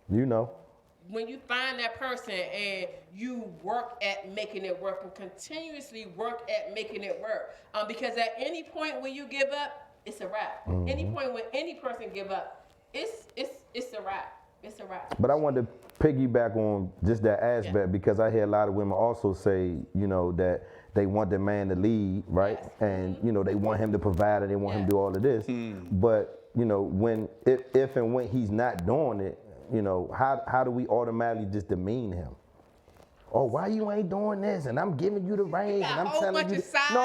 when you find that person and you work at making it work and continuously work at making it work, because at any point when you give up, it's a wrap. Any point when any person give up, it's a wrap. It's a wrap. But I wanted to piggyback on just that aspect because I hear a lot of women also say, that they want the man to lead, right? Yes. And, they want him to provide and they want him to do all of this. But, when, if and when he's not doing it, how do we automatically just demean him? Oh, why you ain't doing this? And I'm giving you the reins, and I'm telling you. No,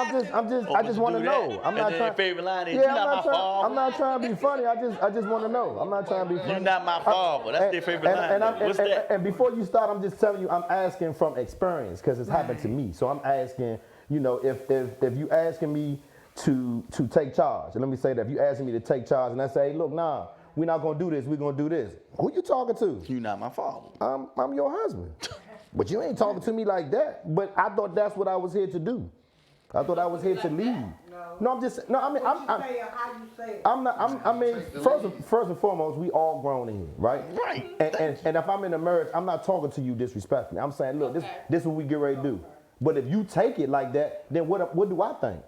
I just want to know. I'm not trying. Favorite line is, you're not my father. I'm not trying to be funny. I just want to know. I'm not trying to be funny. You're not my father. That's their favorite line. What's that? And before you start, I'm just telling you, I'm asking from experience because it's happened to me. So I'm asking, if you asking me to take charge, and let me say that if you asking me to take charge, and I say, look, nah, we're not gonna do this. We're gonna do this. Who you talking to? You're not my father. I'm your husband. But you ain't talking to me like that. But I thought that's what I was here to do. I thought I was here to lead. No, I mean, first and foremost, we all grown in here, right? Right. And if I'm in a marriage, I'm not talking to you disrespectfully. I'm saying, look, this is what we get ready to do. But if you take it like that, then what do I think?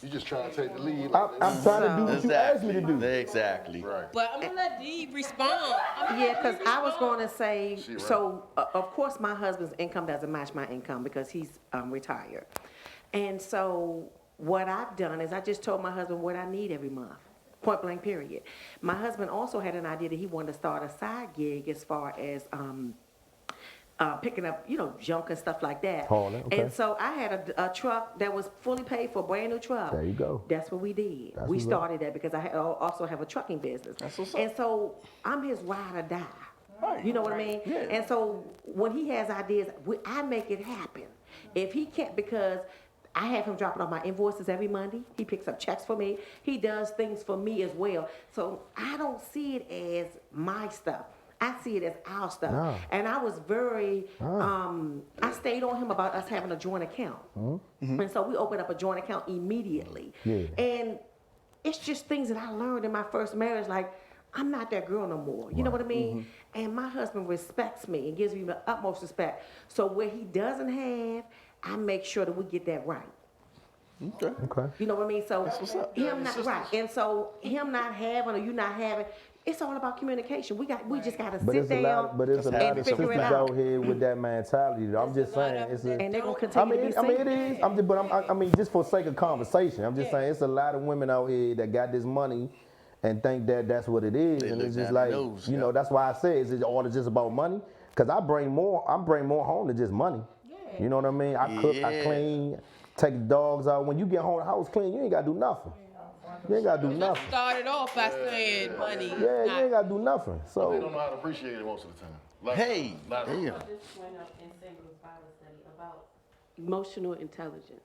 You just trying to take the lead. I'm trying to do what you asked me to do. Exactly. Right. But I'm gonna let Dee respond. Because I was going to say, of course my husband's income doesn't match my income because he's retired. And so what I've done is I just told my husband what I need every month, point blank period. My husband also had an idea that he wanted to start a side gig as far as picking up, junk and stuff like that. Okay. And so I had a truck that was fully paid for, a brand new truck. There you go. That's what we did. We started that because I also have a trucking business. That's what's up. And so I'm his ride or die. Right. You know what I mean? Yeah. And so when he has ideas, I make it happen. If he can't, because I have him dropping off my invoices every Monday. He picks up checks for me. He does things for me as well. So I don't see it as my stuff. I see it as our stuff. No. And I was very, I stayed on him about us having a joint account. And so we opened up a joint account immediately. Yeah. And it's just things that I learned in my first marriage, like, I'm not that girl no more. You know what I mean? And my husband respects me and gives me the utmost respect. So where he doesn't have, I make sure that we get that right. Okay. You know what I mean? So him not right, and so him not having or you not having, it's all about communication. We just gotta sit down There's a lot and of figure sisters it out. out here with that mentality. I'm just saying, it's a. And they're gonna continue to be single. It is. I mean, just for sake of conversation, I'm just saying, it's a lot of women out here that got this money and think that that's what it is, and it's just like, you know, that's why I say, is it all just about money? Because I bring more home than just money. You know what I mean? I cook, I clean, take the dogs out. When you get home, the house clean, you ain't gotta do nothing. You ain't gotta do nothing. Started off by saying money. Yeah, you ain't gotta do nothing. So They don't know how to appreciate it most of the time. Hey, I just went up in Singles Bible study about emotional intelligence.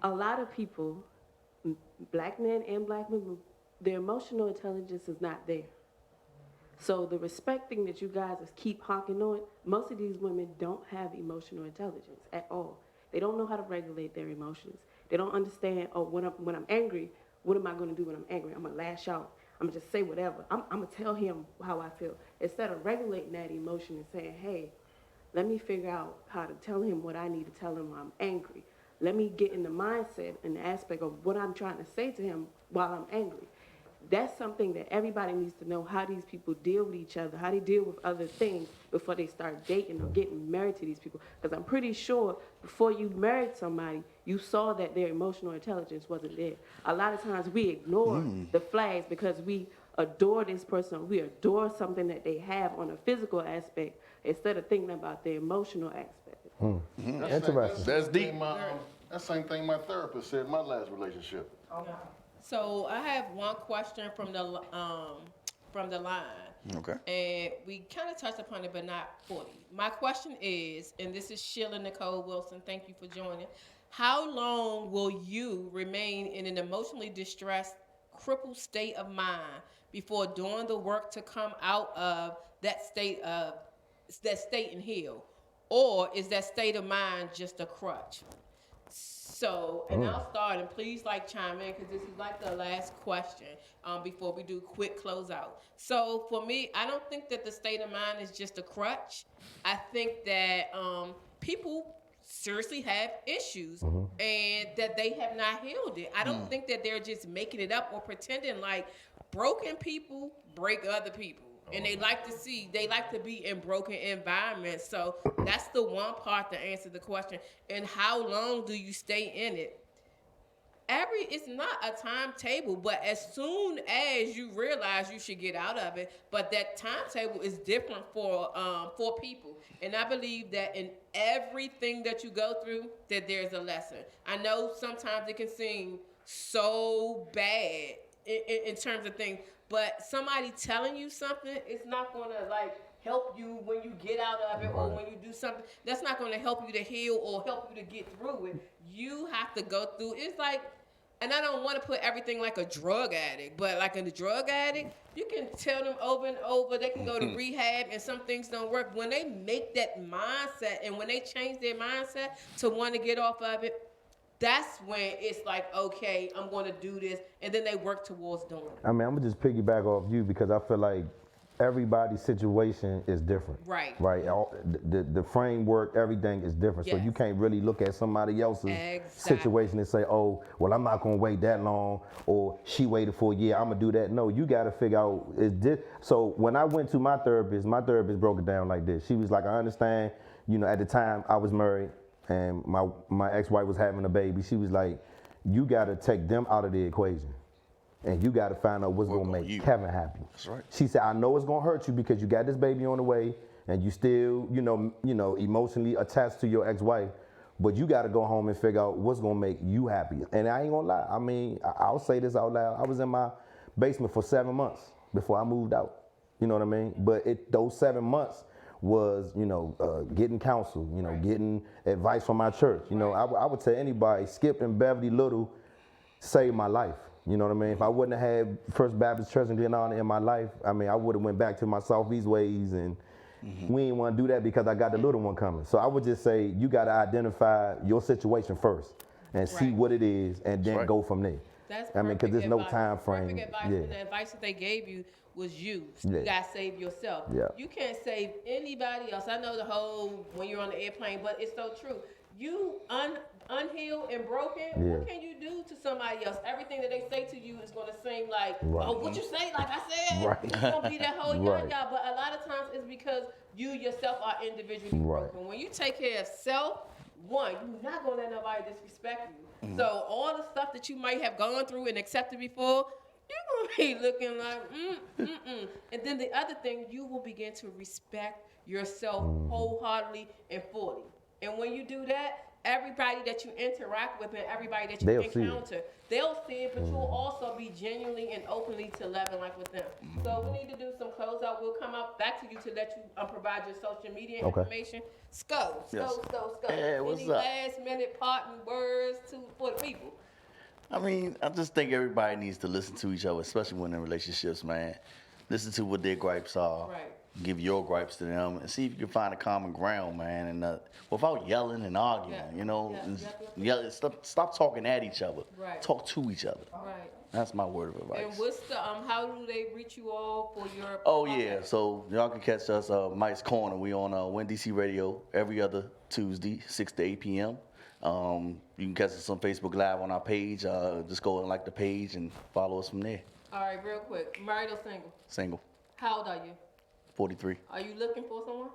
A lot of people, black men and black women, their emotional intelligence is not there. So the respect thing that you guys keep honking on, most of these women don't have emotional intelligence at all. They don't know how to regulate their emotions. They don't understand, oh, when I'm angry, what am I going to do when I'm angry? I'm going to lash out. I'm going to just say whatever. I'm going to tell him how I feel. Instead of regulating that emotion and saying, hey, let me figure out how to tell him what I need to tell him when I'm angry. Let me get in the mindset and the aspect of what I'm trying to say to him while I'm angry. That's something that everybody needs to know, how these people deal with each other, how they deal with other things before they start dating or getting married to these people. Because I'm pretty sure before you married somebody, you saw that their emotional intelligence wasn't there. A lot of times we ignore the flags because we adore this person, we adore something that they have on a physical aspect instead of thinking about the emotional aspect. interesting. That's deep. That same thing my therapist said in my last relationship. So I have one question from the line. Okay. And we kind of touched upon it, but not fully. My question is, and this is Sheila Nicole Wilson, thank you for joining. How long will you remain in an emotionally distressed, crippled state of mind before doing the work to come out of that state and heal? Or is that state of mind just a crutch? So, and I'll start, and please chime in, because this is the last question before we do quick closeout. So for me, I don't think that the state of mind is just a crutch. I think that people seriously have issues and that they have not healed it. I don't think that they're just making it up or pretending like broken people break other people. And they like to be in broken environments. So that's the one part to answer the question. And how long do you stay in it? It's not a timetable, but as soon as you realize you should get out of it, but that timetable is different for people. And I believe that in everything that you go through, that there's a lesson. I know sometimes it can seem so bad in terms of things, but somebody telling you something, it's not going to help you when you get out of it or when you do something. That's not going to help you to heal or help you to get through it. You have to go through. It's and I don't want to put everything like a drug addict, but in the drug addict, you can tell them over and over, they can go to rehab and some things don't work. When they make that mindset and when they change their mindset to want to get off of it, that's when it's okay, I'm going to do this, and then they work towards doing it. I mean, I'm gonna just piggyback off you because I feel like everybody's situation is different. Right. Right. The framework, everything is different. So Yes. you can't really look at somebody else's situation and say, oh, well, I'm not gonna wait that long, or she waited for a year, I'm gonna do that. No, you gotta figure out So when I went to my therapist broke it down like this. She was like, I understand, at the time I was married and my ex-wife was having a baby. She was like, you gotta take them out of the equation. And you got to find out what's going to make Kevin happy. That's right. She said, I know it's going to hurt you because you got this baby on the way and you still, emotionally attached to your ex-wife, but you got to go home and figure out what's going to make you happy. And I ain't going to lie. I mean, I'll say this out loud. I was in my basement for 7 months before I moved out. You know what I mean? But those 7 months was, getting counsel, getting advice from my church. I would tell anybody, Skip and Beverly Little saved my life. You know what I mean? If I wouldn't have had First Baptist Church in Glenarm in my life, I mean, I would have went back to my Southeast ways, and we ain't want to do that because I got the little one coming. So I would just say you got to identify your situation first and see what it is, and then go from there. That's I mean, because there's no advice. time frame. Perfect advice. Yeah. And the advice that they gave you was you. Yeah. You got to save yourself. Yeah. You can't save anybody else. I know the whole when you're on the airplane, but it's so true. You unhealed and broken, what can you do to somebody else? Everything that they say to you is going to seem like, oh, what you say? Like I said, Right. it's going to be that whole Right. yada. But a lot of times it's because you yourself are individually broken. When you take care of self, one, you're not going to let nobody disrespect you. So all the stuff that you might have gone through and accepted before, you're going to be looking like, And then the other thing, you will begin to respect yourself wholeheartedly and fully. And when you do that, everybody that you interact with and everybody that you encounter, they'll see it, but you'll also be genuinely and openly to level like with them. So we need to do some closeout. We'll come out back to you to let you provide your social media information. Sko. Yeah, what's Any up? last minute parting words for the people? I mean, I just think everybody needs to listen to each other, especially when in relationships, man. Listen to what their gripes are. Right. Give your gripes to them and see if you can find a common ground, man. And without yelling and arguing, you know, stop talking at each other. Right. Talk to each other. Right. That's my word of advice. And what's the how do they reach you all for your? Oh yeah, so y'all can catch us Mike's Corner. We on WinDC Radio every other Tuesday, 6 to 8 p.m. You can catch us on Facebook Live on our page. Just go and like the page and follow us from there. All right, real quick. Married or single? Single. How old are you? 43. Are you looking for someone?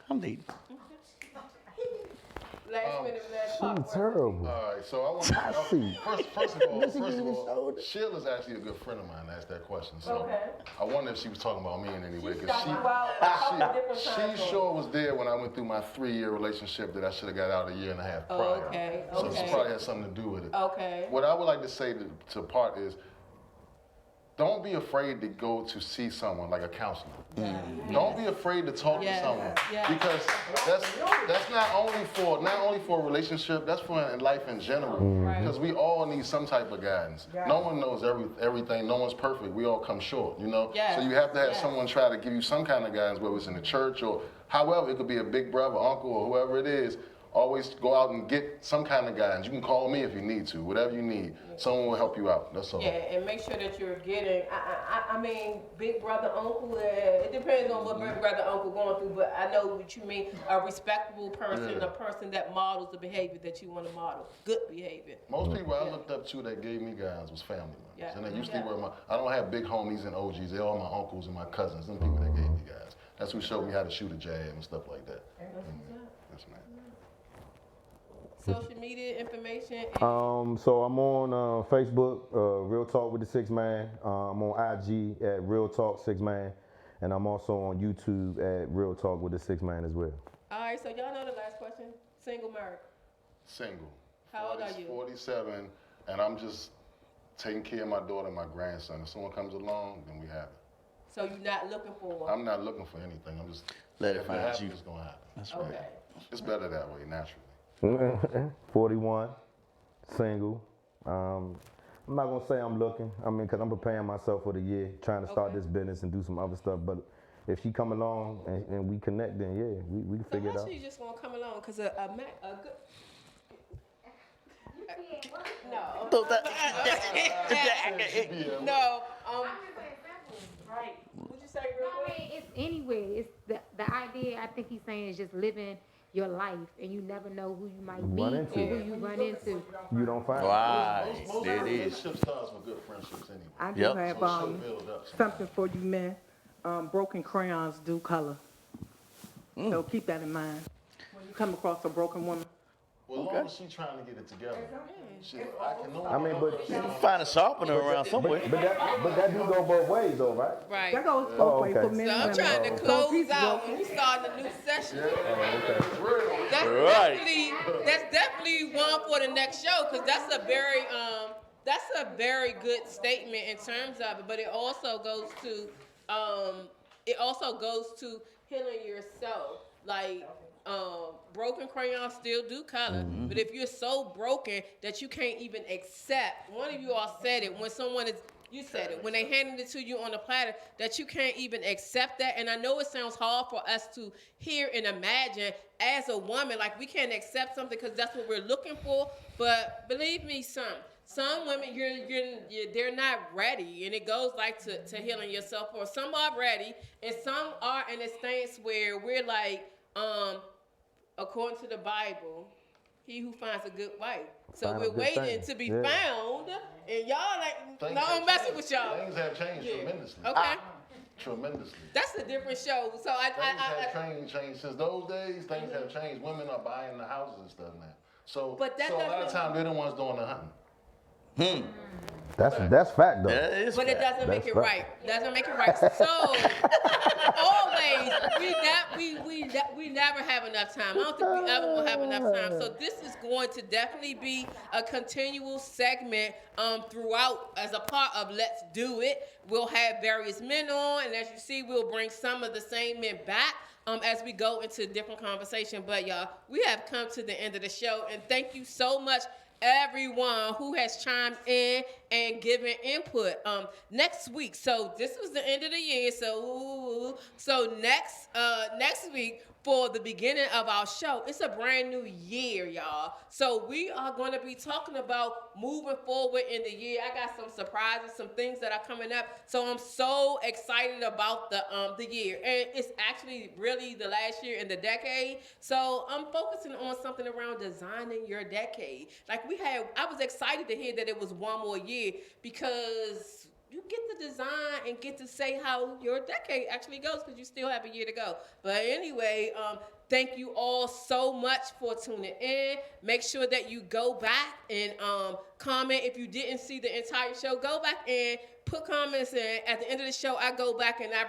I'm dating. Last minute, last pop. She's terrible. All right, so I want to first of all, Sheila's actually a good friend of mine. Asked that question, so I wonder if she was talking about me in any way because she sure was there when I went through my 3-year relationship that I should have got out a year and a half prior. So she probably had something to do with it. Okay. What I would like to say to Part is, don't be afraid to go to see someone like a counselor. Don't be afraid to talk to someone because that's not only for a relationship, that's for in life in general. Because we all need some type of guidance. No one knows everything. No one's perfect. We all come short, you know. So you have to have someone try to give you some kind of guidance, whether it's in the church or however. It could be a big brother, uncle, or whoever it is. Always go out and get some kind of guidance. You can call me if you need to. Whatever you need, someone will help you out. That's all. Yeah, and make sure that you're getting. I mean, big brother, uncle. It depends on what big brother, uncle going through. But I know what you mean. A respectable person, a person that models the behavior that you want to model. Good behavior. Most people I looked up to that gave me guidance was family members, and they usually were I don't have big homies and OGs. They're all my uncles and my cousins. Them people that gave me guidance. That's who showed me how to shoot a jab and stuff like that. That's nice. Social media information. So I'm on Facebook, Real Talk with the 6 Man. I'm on IG at Real Talk 6 Man, and I'm also on YouTube at Real Talk with the 6 Man as well. All right, so y'all know the last question. Single, married? Single. How old are you? 47, and I'm just taking care of my daughter and my grandson. If someone comes along, then we have it. So you're not looking for one? I'm not looking for anything. I'm just Let it if find happens, you. It's gonna happen. That's right. Okay. It's better that way, naturally. 41, single. I'm not gonna say I'm looking. I mean, cause I'm preparing myself for the year, trying to start this business and do some other stuff. But if she come along and we connect, then yeah, we can figure it out. So how she just gonna come along? Cause a good. No. No. Right. What'd you say, real quick? I mean, it's anywhere. It's the idea. I think he's saying is just living your life, and you never know who you might meet or who you run into. You don't find Right. Most There it is. relationship starts with good friendships anyway. I do Yep. have So she'll build up. something for you men. Broken crayons do color. So keep that in mind when you come across a broken woman. Well, as long as she's trying to get it together. I mean, but Find a sharpener around somewhere. but that do go both ways though, right? Right. That goes both ways okay. for men So and I'm women. trying to close out and we starting a new session. That's Right. definitely one for the next show because that's a very good statement in terms of it. But it also goes to healing yourself. Like broken crayons still do color, but if you're so broken that you can't even accept, one of you all said it, when someone is You said it. When they handed it to you on the platter, that you can't even accept that. And I know it sounds hard for us to hear and imagine as a woman, like we can't accept something because that's what we're looking for. But believe me, some women, they're not ready, and it goes like to healing yourself. Or some are ready, and some are in a stance where we're like, according to the Bible, he who finds a good wife. So we're waiting to be found, and y'all like, no, I'm messing with y'all. Things have changed tremendously. Okay. Tremendously. That's a different show. So things have changed since those days. Things have changed. Women are buying the houses and stuff now. So a lot of times they're the ones doing the hunting. That's fact though. But it doesn't make it right. Doesn't make it right. So always we never have enough time. I don't think we ever will have enough time. So this is going to definitely be a continual segment throughout as a part of Let's Do It. We'll have various men on, and as you see, we'll bring some of the same men back as we go into different conversation. But y'all, we have come to the end of the show, and thank you so much, everyone who has chimed in and given input. Next week, so this was the end of the year, so next week for the beginning of our show, it's a brand new year, y'all. So we are going to be talking about moving forward in the year. I got some surprises, some things that are coming up. So I'm so excited about the year, and it's actually really the last year in the decade. So I'm focusing on something around designing your decade. Like I was excited to hear that it was one more year because you get to design and get to say how your decade actually goes because you still have a year to go. But anyway, thank you all so much for tuning in. Make sure that you go back and comment. If you didn't see the entire show, go back and put comments in. At the end of the show, I go back and I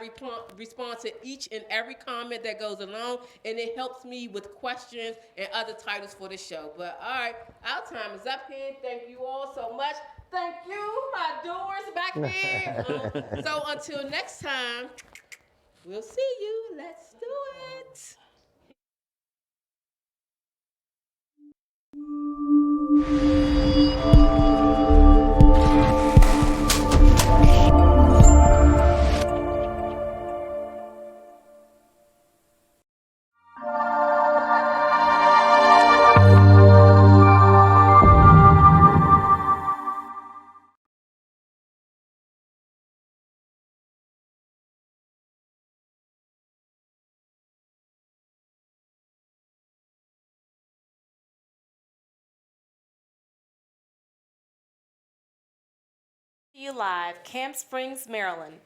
respond to each and every comment that goes along, and it helps me with questions and other titles for the show. But all right, our time is up here. Thank you all so much. Thank you, my doers back here. So until next time, we'll see you. Let's do it. You live, Camp Springs, Maryland.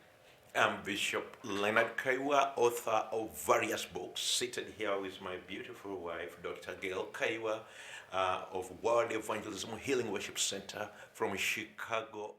I'm Bishop Leonard Kaiwa, author of various books, seated here with my beautiful wife, Dr. Gail Kaiwa, of World Evangelism Healing Worship Center from Chicago,